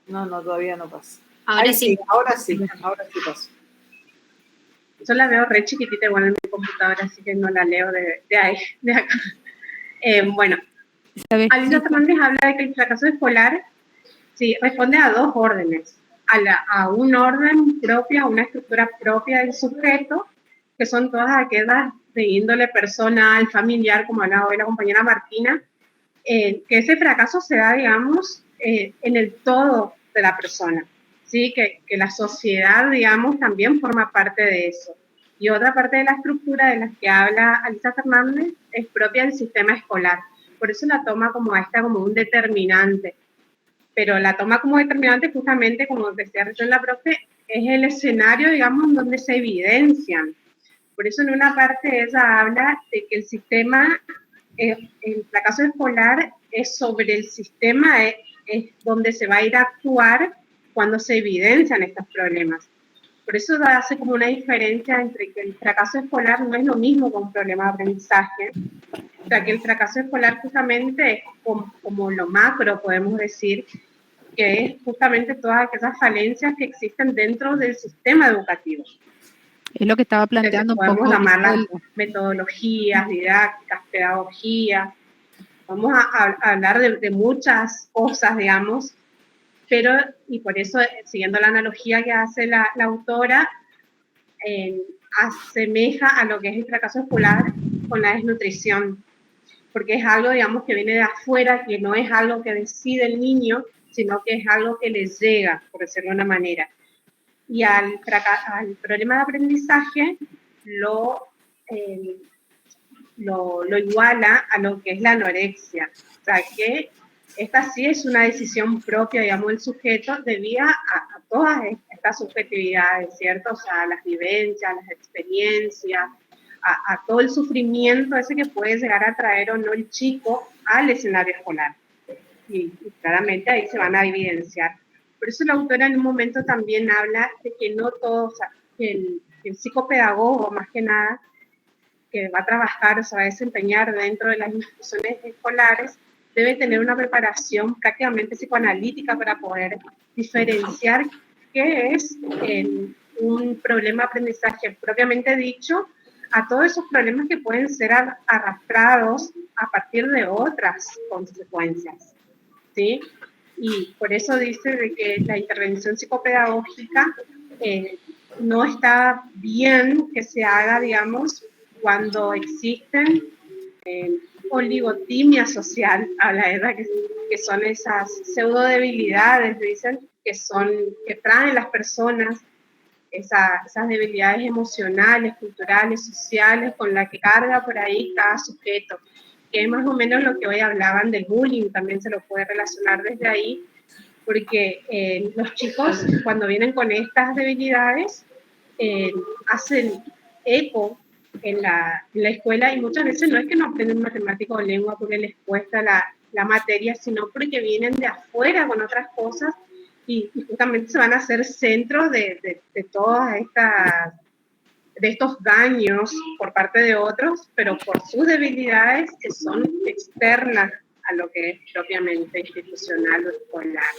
No, todavía no pasa. Ahora sí. Ahora sí pasa. Yo la veo re chiquitita igual en mi computadora, así que no la leo de acá. Bueno, Alicia Fernández habla de que el fracaso escolar sí, responde a 2 órdenes. A un orden propio, a una estructura propia del sujeto, que son todas aquellas de índole personal, familiar, como hablaba hoy la compañera Martina, que ese fracaso se da, digamos, en el todo de la persona, ¿sí? Que la sociedad, digamos, también forma parte de eso. Y otra parte de la estructura de la que habla Alicia Fernández es propia del sistema escolar. Por eso la toma como un determinante. Pero la toma como determinante justamente, como decía recién la profe, es el escenario, digamos, donde se evidencian. Por eso en una parte ella habla de que el sistema, el fracaso escolar es sobre el sistema, es donde se va a ir a actuar cuando se evidencian estos problemas. Por eso hace como una diferencia entre que el fracaso escolar no es lo mismo que un problema de aprendizaje. O sea, que el fracaso escolar justamente es como lo macro, podemos decir, que es justamente todas aquellas falencias que existen dentro del sistema educativo. Es lo que estaba planteando un poco. Podemos llamarlas metodologías, didácticas, pedagogías. Vamos a hablar de muchas cosas, digamos, pero, y por eso, siguiendo la analogía que hace la autora, asemeja a lo que es el fracaso escolar con la desnutrición, porque es algo, digamos, que viene de afuera, que no es algo que decide el niño, sino que es algo que les llega, por decirlo de una manera. Y al problema de aprendizaje lo iguala a lo que es la anorexia. O sea, que esta sí es una decisión propia, digamos, del sujeto, debido a todas estas subjetividades, ¿cierto? O sea, las vivencias, las experiencias, a todo el sufrimiento ese que puede llegar a traer o no el chico al escenario escolar. Y claramente ahí se van a evidenciar. Por eso la autora en un momento también habla de que no todos, o sea, que el psicopedagogo, más que nada, que va a trabajar o se va a desempeñar dentro de las instituciones escolares, debe tener una preparación prácticamente psicoanalítica para poder diferenciar qué es un problema de aprendizaje propiamente dicho, a todos esos problemas que pueden ser arrastrados a partir de otras consecuencias, ¿sí? Y por eso dice de que la intervención psicopedagógica no está bien que se haga, digamos, cuando existen oligotimia social, a la edad que son esas pseudo debilidades, dicen, que traen las personas, esas debilidades emocionales, culturales, sociales, con las que carga por ahí cada sujeto, que es más o menos lo que hoy hablaban del bullying, también se lo puede relacionar desde ahí, porque los chicos cuando vienen con estas debilidades hacen eco en la escuela, y muchas veces no es que no aprenden matemática o lengua porque les cuesta la materia, sino porque vienen de afuera con otras cosas y justamente se van a hacer centro de todas estos daños por parte de otros, pero por sus debilidades que son externas a lo que es propiamente institucional o escolar,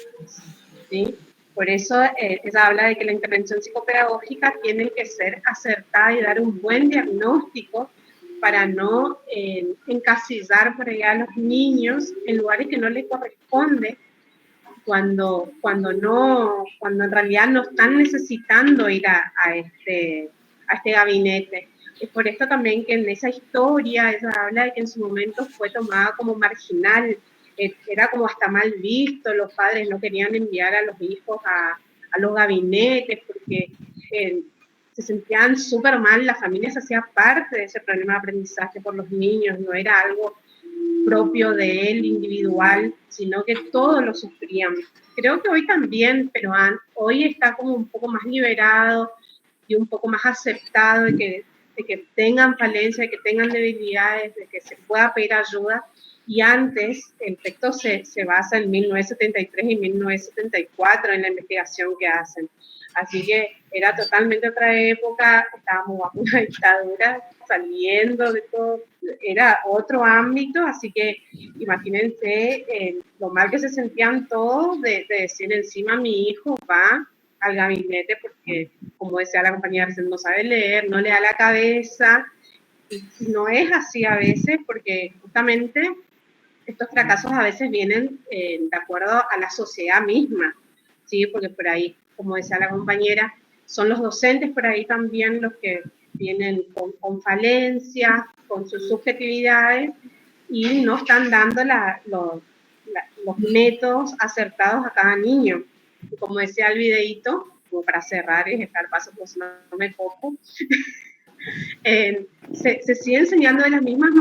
¿sí? Por eso ella habla de que la intervención psicopedagógica tiene que ser acertada y dar un buen diagnóstico para no encasillar por allá a los niños en lugares que no les corresponde, cuando en realidad no están necesitando ir a este gabinete. Es por esto también que en esa historia ella habla de que en su momento fue tomada como marginal, era como hasta mal visto, los padres no querían enviar a los hijos a los gabinetes porque se sentían súper mal, la familia se hacía parte de ese problema de aprendizaje por los niños, no era algo propio de él, individual, sino que todos lo sufrían. Creo que hoy también, pero hoy está como un poco más liberado y un poco más aceptado de que tengan falencias, de que tengan debilidades, de que se pueda pedir ayuda. Y antes el texto se basa en 1973 y 1974 en la investigación que hacen. Así que era totalmente otra época, estábamos bajo una dictadura, saliendo de todo, era otro ámbito, así que imagínense lo mal que se sentían todos de decir encima mi hijo va al gabinete porque, como decía la compañera, no sabe leer, no le da la cabeza, y no es así a veces porque justamente estos fracasos a veces vienen de acuerdo a la sociedad misma, ¿sí? Porque por ahí, como decía la compañera, son los docentes por ahí también los que vienen con falencias, con sus subjetividades, y no están dando los métodos acertados a cada niño. Y como decía el videíto, como para cerrar y dejar paso, pues no me cojo, se sigue enseñando de las mismas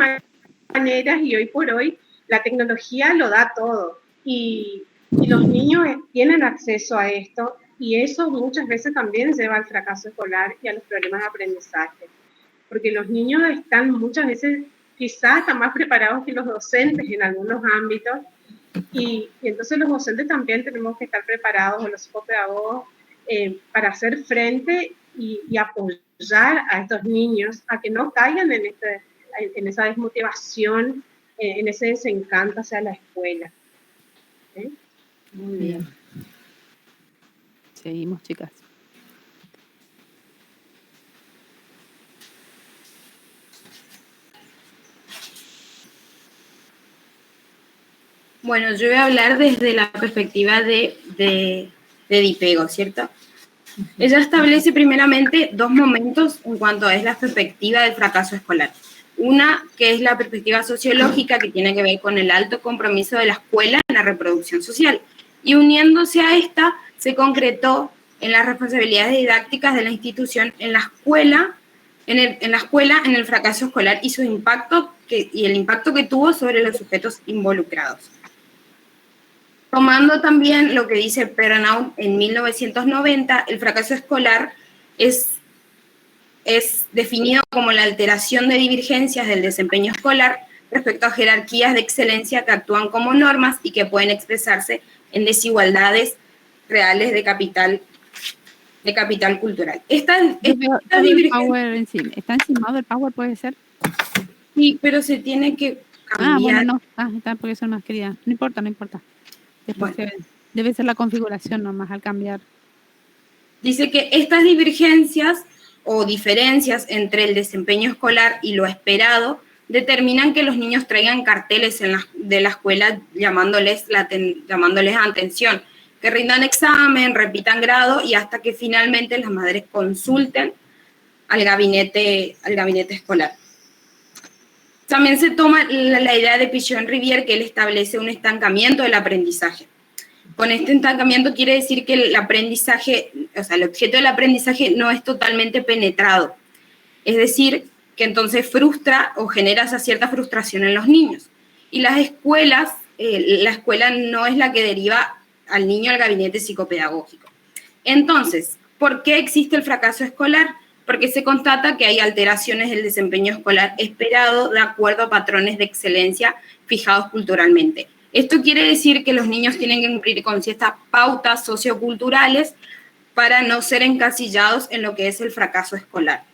maneras, y hoy por hoy la tecnología lo da todo, y los niños tienen acceso a esto, y eso muchas veces también lleva al fracaso escolar y a los problemas de aprendizaje, porque los niños están muchas veces quizás están más preparados que los docentes en algunos ámbitos, y entonces los docentes también tenemos que estar preparados, o los psicopedagogos, para hacer frente y apoyar a estos niños a que no caigan en esa desmotivación, en ese desencanto hacia la escuela. Muy bien. Seguimos, chicas. Bueno, yo voy a hablar desde la perspectiva de Dipego, ¿cierto? Ella establece primeramente dos momentos en cuanto a la perspectiva del fracaso escolar. Una, que es la perspectiva sociológica, que tiene que ver con el alto compromiso de la escuela en la reproducción social. Y uniéndose a esta, se concretó en las responsabilidades didácticas de la institución en la escuela, en el fracaso escolar y su impacto y el impacto que tuvo sobre los sujetos involucrados. Tomando también lo que dice Pernoud en 1990, el fracaso escolar es definido como la alteración de divergencias del desempeño escolar respecto a jerarquías de excelencia que actúan como normas y que pueden expresarse en desigualdades reales de capital cultural. Está encimado el Power, ¿puede ser? Sí, pero se tiene que cambiar. Bueno, no. Está porque son más queridas. No importa. Después debe ser la configuración nomás al cambiar. Dice que estas divergencias o diferencias entre el desempeño escolar y lo esperado determinan que los niños traigan carteles de la escuela llamándoles atención, que rindan examen, repitan grado y hasta que finalmente las madres consulten al gabinete escolar. También se toma la idea de Pichon-Rivière, que él establece un estancamiento del aprendizaje. Con este estancamiento quiere decir que el aprendizaje, o sea, el objeto del aprendizaje no es totalmente penetrado. Es decir, que entonces frustra o genera esa cierta frustración en los niños. Y las escuelas, la escuela no es la que deriva al niño al gabinete psicopedagógico. Entonces, ¿por qué existe el fracaso escolar? Porque se constata que hay alteraciones del desempeño escolar esperado de acuerdo a patrones de excelencia fijados culturalmente. Esto quiere decir que los niños tienen que cumplir con ciertas pautas socioculturales para no ser encasillados en lo que es el fracaso escolar.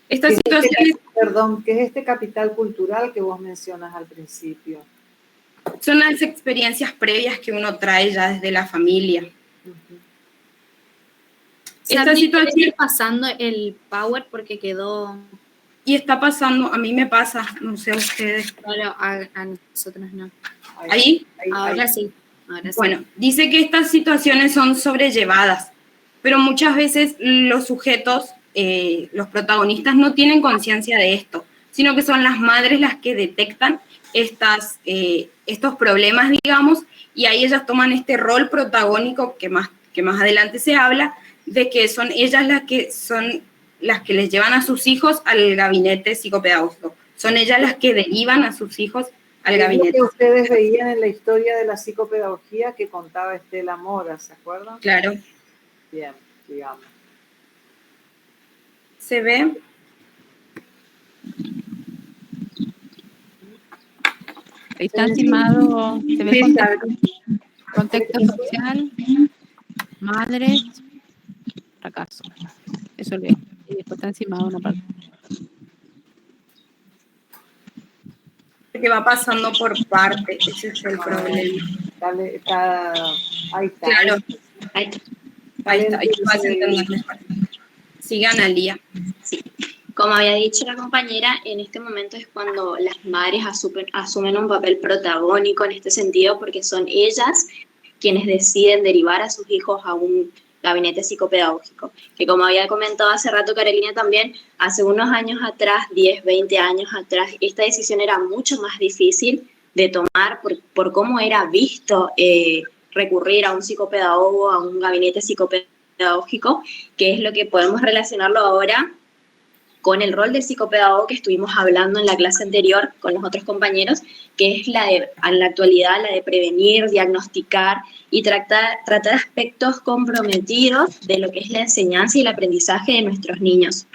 Esta situación ¿qué es este capital cultural que vos mencionas al principio? Son las experiencias previas que uno trae ya desde la familia. Esta situación pasando el Power porque quedó... Y está pasando, a mí me pasa, no sé a ustedes. Claro, a nosotros no. ¿Ahí? Ahora sí. Bueno, dice que estas situaciones son sobrellevadas, pero muchas veces los sujetos, los protagonistas no tienen conciencia de esto, sino que son las madres las que detectan estos problemas, digamos, y ahí ellas toman este rol protagónico que más adelante se habla, de que son ellas las que les llevan a sus hijos al gabinete psicopedagógico. Son ellas las que derivan a sus hijos al gabinete. Que ustedes veían en la historia de la psicopedagogía que contaba Estela Mora, ¿se acuerdan? Claro. Bien, digamos. ¿Se ve? Está encimado, se ve contexto social, madres, fracaso. Eso leo. Y después está encimado una parte. Que va pasando por parte, ese es el problema. Ahí está. Claro. Ahí está. Sigan al día. Sí. Como había dicho la compañera, en este momento es cuando las madres asumen un papel protagónico en este sentido, porque son ellas quienes deciden derivar a sus hijos a un gabinete psicopedagógico, que como había comentado hace rato Carolina también, hace unos años atrás, 10, 20 años atrás, esta decisión era mucho más difícil de tomar por cómo era visto recurrir a un psicopedagogo, a un gabinete psicopedagógico, que es lo que podemos relacionarlo ahora con el rol del psicopedagogo que estuvimos hablando en la clase anterior con los otros compañeros, que es en la actualidad la de prevenir, diagnosticar y tratar aspectos comprometidos de lo que es la enseñanza y el aprendizaje de nuestros niños.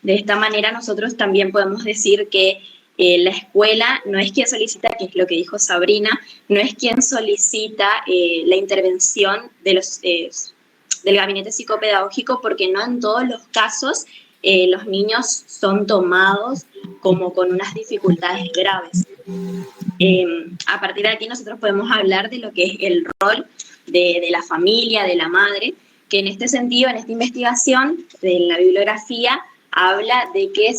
De esta manera nosotros también podemos decir que la escuela no es quien solicita, que es lo que dijo Sabrina, no es quien solicita la intervención de del gabinete psicopedagógico, porque no en todos los casos los niños son tomados como con unas dificultades graves. A partir de aquí nosotros podemos hablar de lo que es el rol de la familia, de la madre, que en este sentido, en esta investigación de la bibliografía, habla de que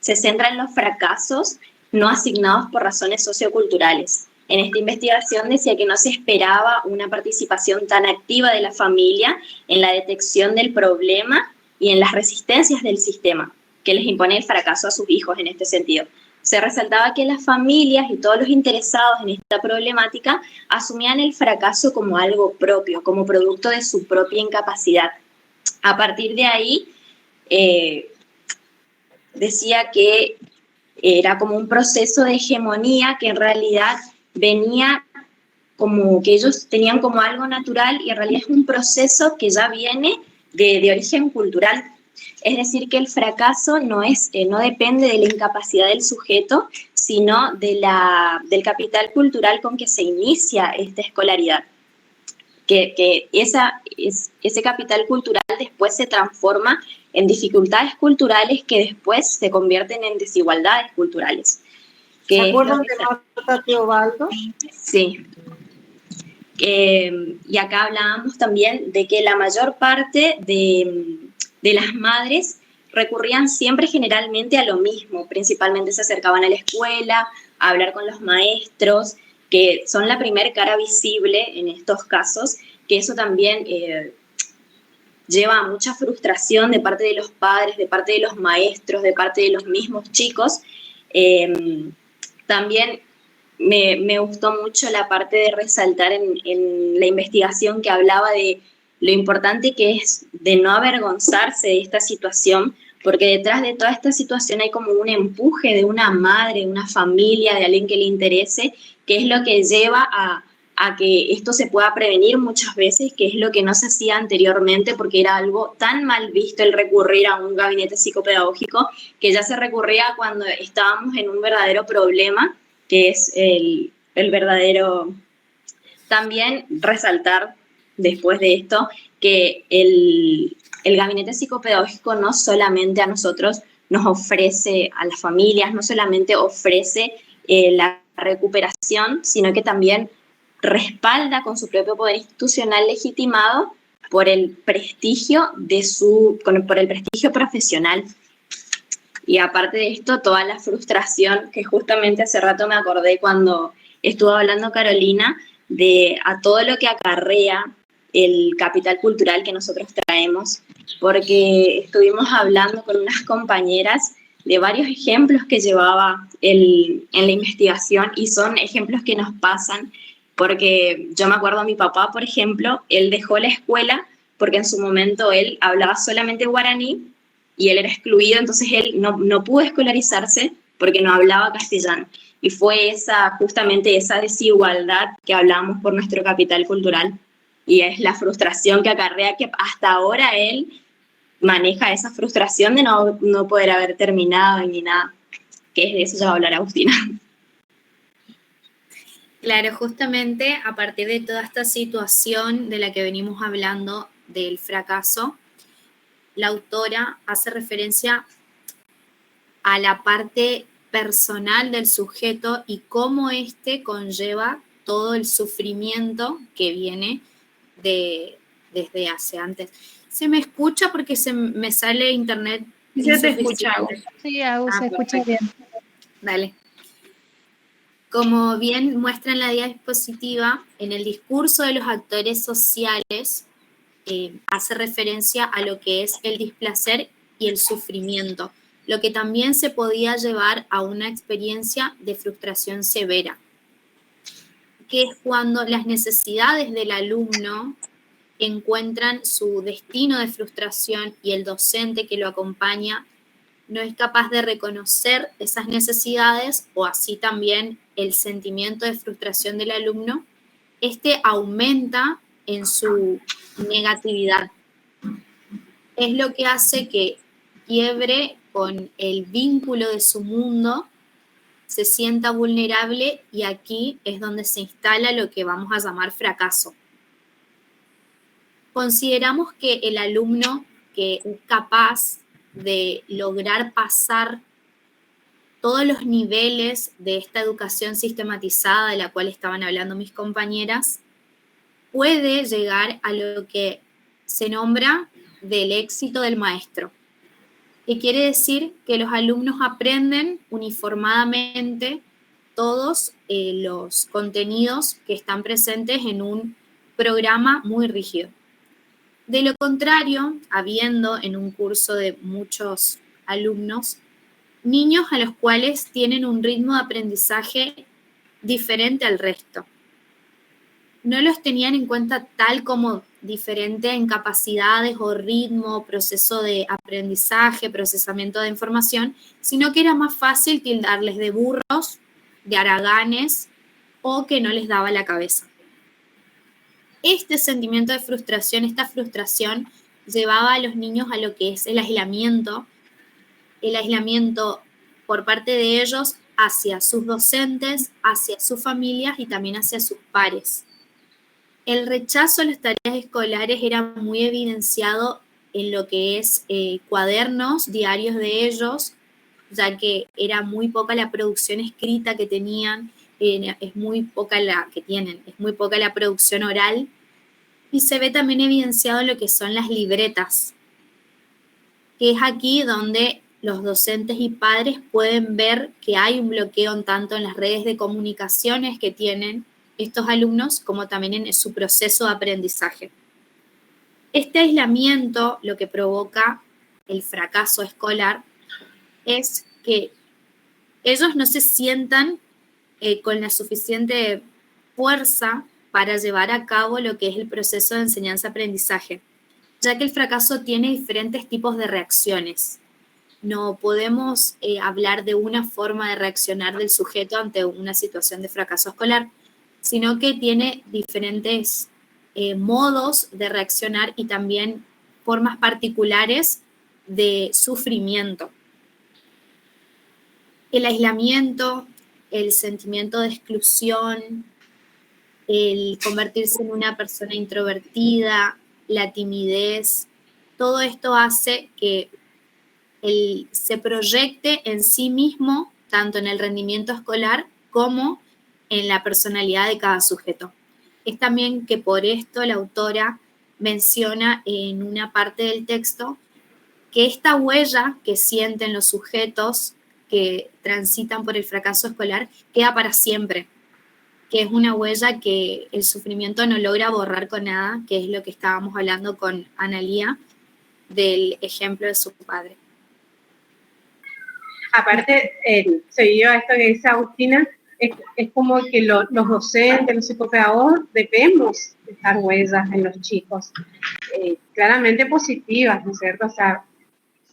se centra en los fracasos no asignados por razones socioculturales. En esta investigación decía que no se esperaba una participación tan activa de la familia en la detección del problema y en las resistencias del sistema que les impone el fracaso a sus hijos en este sentido. Se resaltaba que las familias y todos los interesados en esta problemática asumían el fracaso como algo propio, como producto de su propia incapacidad. A partir de ahí, decía que era como un proceso de hegemonía que en realidad venía como que ellos tenían como algo natural y en realidad es un proceso que ya viene de origen cultural. Es decir, que el fracaso no depende de la incapacidad del sujeto, sino del capital cultural con que se inicia esta escolaridad. Que ese capital cultural después se transforma en dificultades culturales que después se convierten en desigualdades culturales. ¿Se acuerdan de Marta Teobaldo? Sí. Y acá hablábamos también de que la mayor parte de las madres recurrían siempre generalmente a lo mismo, principalmente se acercaban a la escuela, a hablar con los maestros, que son la primer cara visible en estos casos, que eso también lleva a mucha frustración de parte de los padres, de parte de los maestros, de parte de los mismos chicos. También me gustó mucho la parte de resaltar en la investigación que hablaba de lo importante que es de no avergonzarse de esta situación, porque detrás de toda esta situación hay como un empuje de una madre, de una familia, de alguien que le interese, que es lo que lleva a que esto se pueda prevenir muchas veces, que es lo que no se hacía anteriormente, porque era algo tan mal visto el recurrir a un gabinete psicopedagógico, que ya se recurría cuando estábamos en un verdadero problema, que es el verdadero. También resaltar, después de esto, que el gabinete psicopedagógico no solamente a nosotros nos ofrece, a las familias, no solamente ofrece la recuperación, sino que también respalda con su propio poder institucional legitimado por el prestigio por el prestigio profesional. Y aparte de esto, toda la frustración, que justamente hace rato me acordé cuando estuvo hablando Carolina, de a todo lo que acarrea el capital cultural que nosotros traemos, porque estuvimos hablando con unas compañeras de varios ejemplos que llevaba en la investigación, y son ejemplos que nos pasan, porque yo me acuerdo a mi papá, por ejemplo, él dejó la escuela porque en su momento él hablaba solamente guaraní y él era excluido, entonces él no pudo escolarizarse porque no hablaba castellano. Y fue justamente esa desigualdad que hablábamos por nuestro capital cultural, y es la frustración que acarrea, que hasta ahora él maneja esa frustración de no poder haber terminado ni nada, que es de eso ya va a hablar Agustina. Claro, justamente a partir de toda esta situación de la que venimos hablando del fracaso, la autora hace referencia a la parte personal del sujeto y cómo éste conlleva todo el sufrimiento que viene desde hace antes. ¿Se me escucha? Porque me sale internet. Sí, se te escucha. Sí, Agus, se escucha bien. Dale. Como bien muestra en la diapositiva, en el discurso de los actores sociales hace referencia a lo que es el displacer y el sufrimiento, lo que también se podía llevar a una experiencia de frustración severa, que es cuando las necesidades del alumno encuentran su destino de frustración y el docente que lo acompaña no es capaz de reconocer esas necesidades, o así también el sentimiento de frustración del alumno, este aumenta en su negatividad. Es lo que hace que quiebre con el vínculo de su mundo, se sienta vulnerable, y aquí es donde se instala lo que vamos a llamar fracaso. Consideramos que el alumno que es capaz de lograr pasar todos los niveles de esta educación sistematizada de la cual estaban hablando mis compañeras, puede llegar a lo que se nombra del éxito del maestro, que quiere decir que los alumnos aprenden uniformadamente todos los contenidos que están presentes en un programa muy rígido. De lo contrario, habiendo en un curso de muchos alumnos, niños a los cuales tienen un ritmo de aprendizaje diferente al resto. No los tenían en cuenta tal como diferente en capacidades o ritmo, proceso de aprendizaje, procesamiento de información, sino que era más fácil tildarles de burros, de haraganes o que no les daba la cabeza. Este sentimiento de frustración, esta frustración, llevaba a los niños a lo que es el aislamiento por parte de ellos hacia sus docentes, hacia sus familias y también hacia sus pares. El rechazo a las tareas escolares era muy evidenciado en lo que es cuadernos, diarios de ellos, ya que era muy poca la producción escrita que tenían, es muy poca la que tienen, es muy poca la producción oral, y se ve también evidenciado en lo que son las libretas, que es aquí donde los docentes y padres pueden ver que hay un bloqueo tanto en las redes de comunicaciones que tienen estos alumnos como también en su proceso de aprendizaje. Este aislamiento lo que provoca el fracaso escolar es que ellos no se sientan con la suficiente fuerza para llevar a cabo lo que es el proceso de enseñanza-aprendizaje, ya que el fracaso tiene diferentes tipos de reacciones. No podemos hablar de una forma de reaccionar del sujeto ante una situación de fracaso escolar, sino que tiene diferentes modos de reaccionar y también formas particulares de sufrimiento. El aislamiento, el sentimiento de exclusión, el convertirse en una persona introvertida, la timidez, todo esto hace que se proyecte en sí mismo, tanto en el rendimiento escolar como en la personalidad de cada sujeto. Es también que por esto la autora menciona en una parte del texto que esta huella que sienten los sujetos que transitan por el fracaso escolar queda para siempre, que es una huella que el sufrimiento no logra borrar con nada, que es lo que estábamos hablando con Analía del ejemplo de su padre. Aparte, seguido a esto que dice Agustina, es como que los docentes, los psicopedagogos debemos dejar huellas en los chicos, claramente positivas, ¿no es cierto? O sea,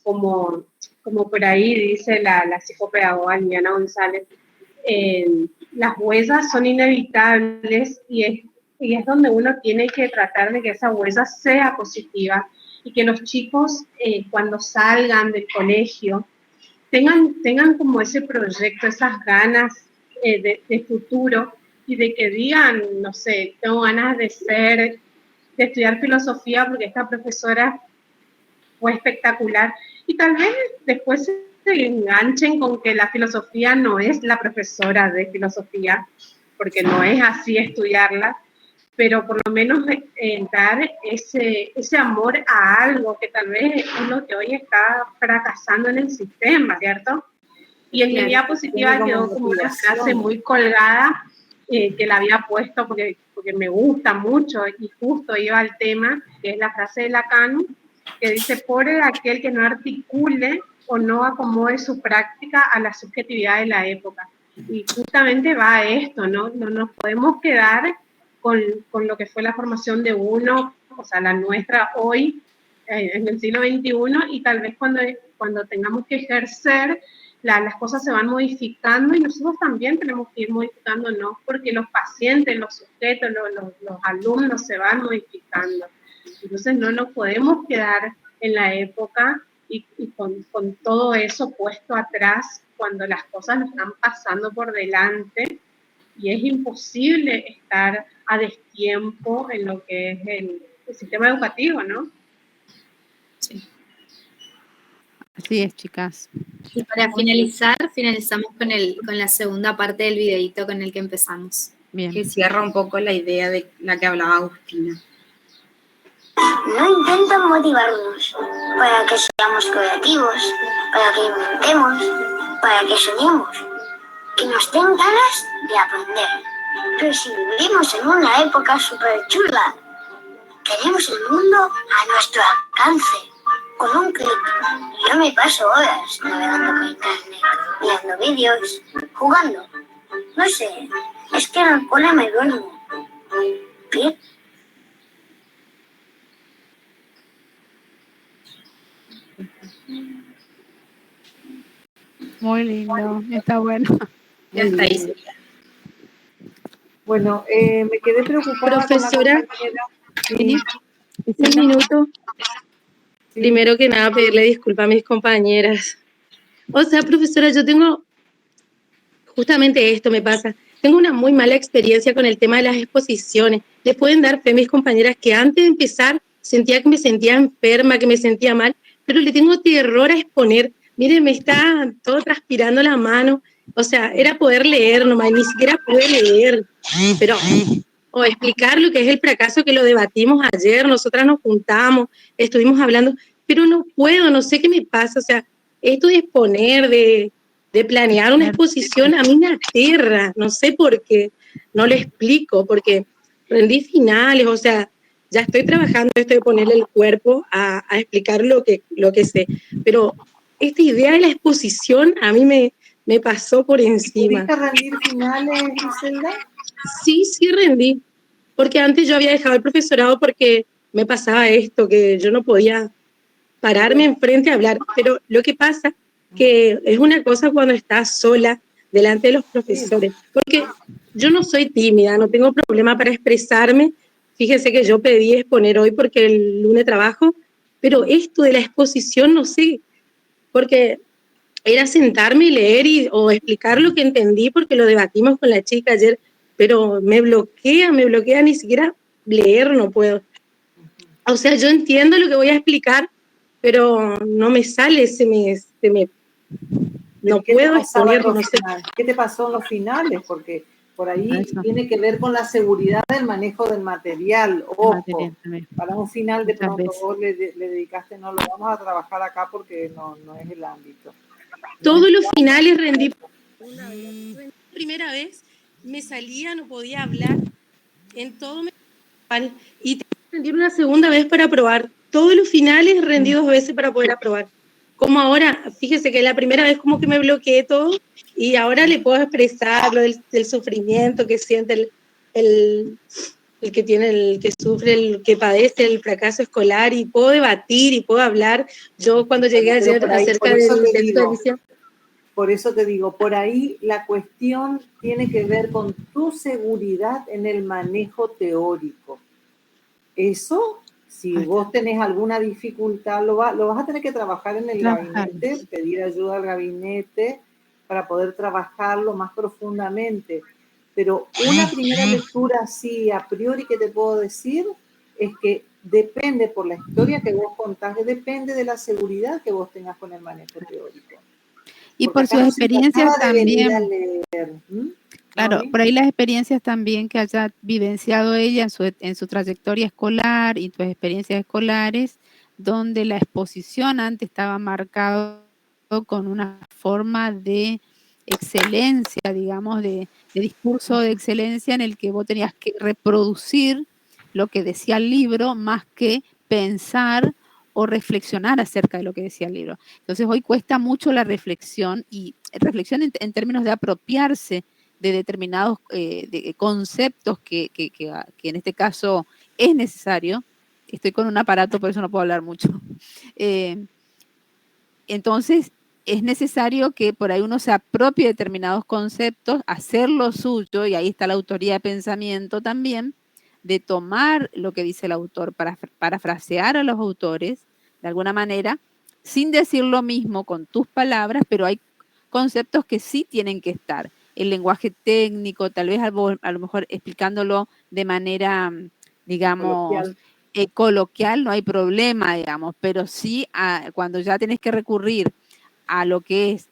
como por ahí dice la psicopedagoga Liliana González, las huellas son inevitables y es donde uno tiene que tratar de que esa huella sea positiva y que los chicos cuando salgan del colegio tengan como ese proyecto, esas ganas de futuro y de que digan, no sé, tengo ganas de estudiar filosofía porque esta profesora fue espectacular y tal vez después se enganchen con que la filosofía no es la profesora de filosofía, porque no es así estudiarla, pero por lo menos dar ese amor a algo que tal vez es lo que hoy está fracasando en el sistema, ¿cierto? Y en mi diapositiva quedó como una frase muy colgada que la había puesto porque me gusta mucho y justo iba al tema, que es la frase de Lacan, que dice, pobre aquel que no articule o no acomode su práctica a la subjetividad de la época. Y justamente va a esto, ¿no? No nos podemos quedar con lo que fue la formación de uno, o sea, la nuestra hoy, en el siglo XXI, y tal vez cuando tengamos que ejercer, las cosas se van modificando y nosotros también tenemos que ir modificándonos, porque los pacientes, los sujetos, los alumnos se van modificando. Entonces no nos podemos quedar en la época y con todo eso puesto atrás cuando las cosas nos están pasando por delante y es imposible estar a destiempo en lo que es el sistema educativo, ¿no? Sí. Así es, chicas. Y para finalizar, finalizamos con la segunda parte del videíto con el que empezamos. Bien. Que cierra un poco la idea de la que hablaba Agustina. No intentan motivarnos para que seamos creativos, para que inventemos, para que soñemos, que nos den ganas de aprender. Pero si vivimos en una época súper chula, tenemos el mundo a nuestro alcance, con un clic. Yo me paso horas navegando por internet, viendo vídeos, jugando. No sé, es que en el cole me duermo. ¿Qué? Muy lindo, está bueno. Ya está ahí. Bueno, me quedé preocupada Profesora, con la compañera. Sí. un minuto. Primero que nada, pedirle disculpas a mis compañeras. O sea, profesora, yo tengo justamente esto me pasa. Tengo una muy mala experiencia con el tema de las exposiciones. Le pueden dar fe a mis compañeras que antes de empezar sentía que me sentía enferma, que me sentía mal, pero le tengo terror a exponer. Miren, me está todo transpirando la mano. O sea, era poder leer nomás, ni siquiera pude leer. Pero, o explicar lo que es el fracaso, que lo debatimos ayer, nosotras nos juntamos, estuvimos hablando, pero no puedo, no sé qué me pasa. O sea, esto de exponer, de planear una exposición, a mí me aterra, no sé por qué, no lo explico, porque rendí finales, o sea, ya estoy trabajando esto de ponerle el cuerpo a explicar lo que sé, pero esta idea de la exposición a mí me pasó por encima. ¿Pudiste rendir finales, Griselda? Sí, sí rendí, porque antes yo había dejado el profesorado porque me pasaba esto, que yo no podía pararme enfrente a hablar, pero lo que pasa que es una cosa cuando estás sola delante de los profesores, porque yo no soy tímida, no tengo problema para expresarme. Fíjese que yo pedí exponer hoy porque el lunes trabajo, pero esto de la exposición no sé, porque era sentarme y leer o explicar lo que entendí porque lo debatimos con la chica ayer, pero me bloquea, ni siquiera leer no puedo. O sea, yo entiendo lo que voy a explicar, pero no me sale, no puedo exponer, no sé. ¿Qué te pasó en los finales? Porque por ahí tiene que ver con la seguridad del manejo del material. Ojo, para un final de pronto vos le dedicaste, no lo vamos a trabajar acá porque no es el ámbito. Todos los finales rendí. Primera vez me salía, no podía hablar, en todo me... Y tengo que rendir una segunda vez para aprobar. Todos los finales rendí 2 veces para poder aprobar. Como ahora, fíjese que la primera vez como que me bloqueé todo y ahora le puedo expresar lo del sufrimiento que siente el que tiene, el que sufre, el que padece el fracaso escolar, y puedo debatir y puedo hablar. Yo cuando llegué ayer acerca del sexto de edición. Por eso te digo, por ahí la cuestión tiene que ver con tu seguridad en el manejo teórico. Eso, si vos tenés alguna dificultad, lo vas a tener que trabajar en el gabinete, pedir ayuda al gabinete para poder trabajarlo más profundamente. Pero una primera lectura así, a priori, que te puedo decir, es que depende, por la historia que vos contás, depende de la seguridad que vos tengas con el manejo teórico. Y por sus experiencias también. Claro, por ahí las experiencias también que haya vivenciado ella en su trayectoria escolar y tus experiencias escolares, donde la exposición antes estaba marcado con una forma de excelencia, digamos, de discurso de excelencia en el que vos tenías que reproducir lo que decía el libro más que pensar o reflexionar acerca de lo que decía el libro. Entonces hoy cuesta mucho la reflexión, y reflexión en términos de apropiarse de determinados de conceptos que en este caso es necesario. Estoy con un aparato, por eso no puedo hablar mucho. Entonces es necesario que por ahí uno se apropie de determinados conceptos, hacerlo suyo, y ahí está la autoría de pensamiento también, de tomar lo que dice el autor, para parafrasear a los autores de alguna manera, sin decir lo mismo con tus palabras, pero hay conceptos que sí tienen que estar. El lenguaje técnico, tal vez a lo mejor explicándolo de manera, digamos, coloquial, no hay problema, digamos, pero sí cuando ya tienes que recurrir a lo que es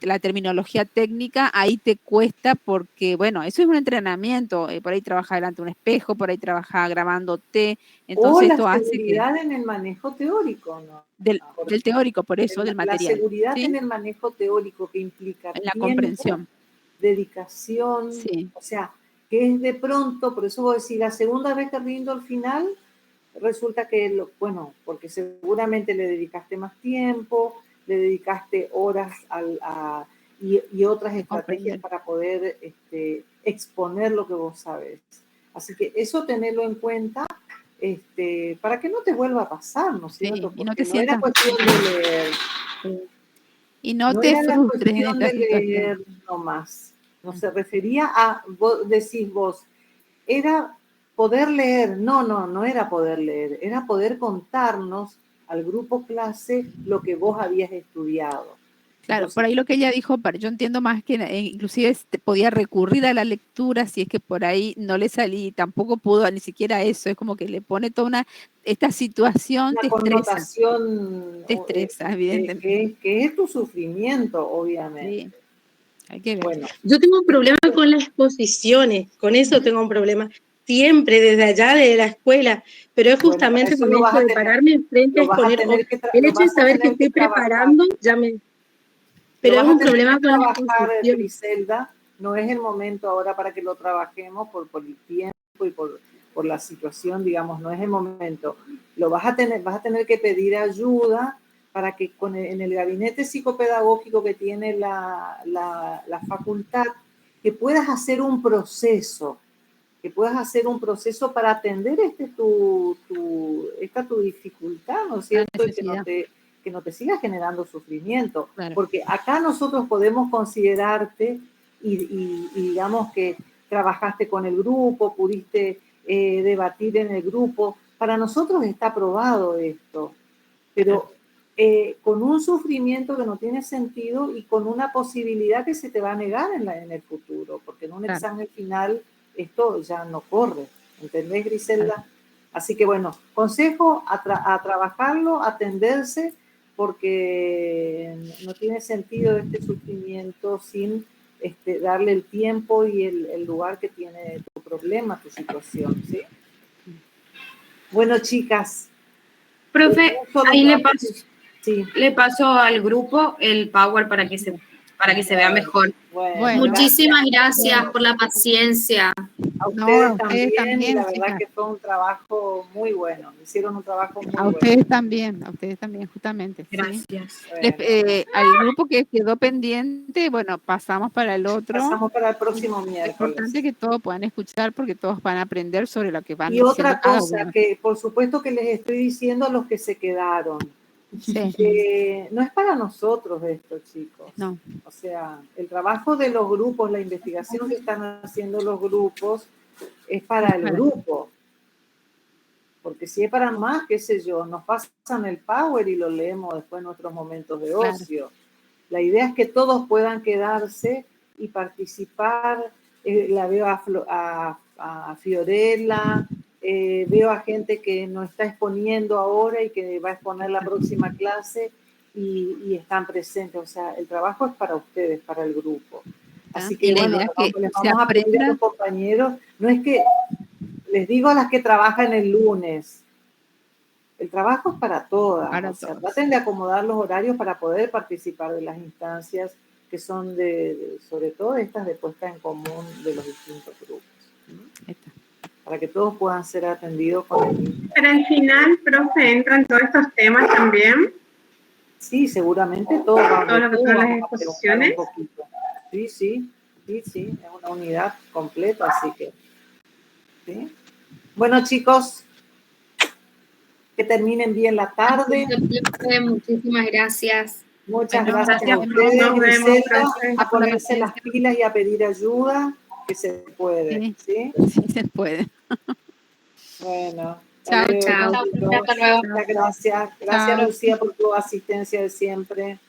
la terminología técnica, ahí te cuesta, porque, bueno, eso es un entrenamiento, por ahí trabaja delante de un espejo, por ahí trabaja grabándote, entonces esto hace que... la seguridad en el manejo teórico, ¿no? Del teórico, por eso, del material. La seguridad, ¿sí?, en el manejo teórico, que implica en la tiempo, comprensión, dedicación, o sea, que es de pronto, por eso voy a decir, la segunda vez que rindo al final, resulta que, bueno, porque seguramente le dedicaste más tiempo, le dedicaste horas y otras estrategias para poder exponer lo que vos sabés. Así que eso tenerlo en cuenta para que no te vuelva a pasar, ¿no es cierto? Porque y no te no era cuestión de leer. Y no te frustres en esta situación. leer nomás. No se refería a, vos decís vos, era poder leer. No era poder leer, era poder contarnos al grupo clase lo que vos habías estudiado. Claro, Entonces, por ahí lo que ella dijo, yo entiendo más que inclusive podía recurrir a la lectura si es que por ahí no le salí, tampoco pudo ni siquiera eso, es como que le pone toda esta situación, una te estresa, connotación evidentemente. que es tu sufrimiento, obviamente. Sí, hay que ver. Bueno, Yo tengo un problema con las exposiciones, con eso tengo un problema. Siempre, desde allá, de la escuela, pero es justamente eso con lo vas esto a de tener- pararme enfrente a lo vas a exponer. tener que El lo hecho de vas a saber que tener que estoy trabajar. preparando, ya me... Pero Lo es vas a un tener problema que con la trabajar, exposición. Griselda. No es el momento ahora para que lo trabajemos por el tiempo y por la situación, digamos, no es el momento. Vas a tener que pedir ayuda para que en el gabinete psicopedagógico que tiene la facultad, que puedas hacer un proceso, para atender tu dificultad, ¿no es cierto? Y que no te siga generando sufrimiento. Claro. Porque acá nosotros podemos considerarte y digamos que trabajaste con el grupo, pudiste debatir en el grupo. Para nosotros está aprobado esto, pero con un sufrimiento que no tiene sentido y con una posibilidad que se te va a negar en el futuro, porque en un examen final esto ya no corre. ¿Entendés, Griselda? Así que bueno, consejo a trabajarlo, a atenderse, porque no tiene sentido este sufrimiento sin darle el tiempo y el lugar que tiene tu problema, tu situación, ¿sí? Bueno, chicas. Profe, ahí le Sí. paso al grupo el Power para que se vea mejor. Bueno, Muchísimas gracias por la paciencia. A ustedes también, la verdad que fue un trabajo muy bueno. Hicieron un trabajo muy bueno. A ustedes también, justamente. Gracias. ¿Sí? Al grupo que quedó pendiente, bueno, pasamos para el otro. Pasamos para el próximo miércoles. Es importante que todos puedan escuchar porque todos van a aprender sobre lo que van y diciendo otra cada cosa, uno. que por supuesto que les estoy diciendo a los que se quedaron. Sí. No es para nosotros esto, chicos. No. O sea, el trabajo de los grupos, la investigación que están haciendo los grupos, es para el grupo. Porque si es para más, qué sé yo, nos pasan el Power y lo leemos después en nuestros momentos de ocio. La idea es que todos puedan quedarse y participar. La veo a Fiorella, veo a gente que nos está exponiendo ahora y que va a exponer la próxima clase y están presentes. O sea, el trabajo es para ustedes, para el grupo. Así que bueno, les vamos a pedir a los compañeros, no es que les digo a las que trabajan el lunes, el trabajo es para todas. Traten de acomodar los horarios para poder participar de las instancias que son sobre todo estas de puesta en común de los distintos grupos. Para que todos puedan ser atendidos con el mismo. Pero al final, profe, entran todos estos temas también. Sí, seguramente todos vamos todo lo que son las a preguntar exposiciones. un poquito. Sí, es una unidad completa, así que. ¿Sí? Bueno, chicos, que terminen bien la tarde. Muchísimas gracias. Muchas gracias a ustedes, Griselda, a ponerse las pilas y a pedir ayuda, que se puede. ¿Sí? Sí, se puede. Bueno. Chao, chao. Muchas gracias. Gracias, Chao. Lucía, por tu asistencia de siempre.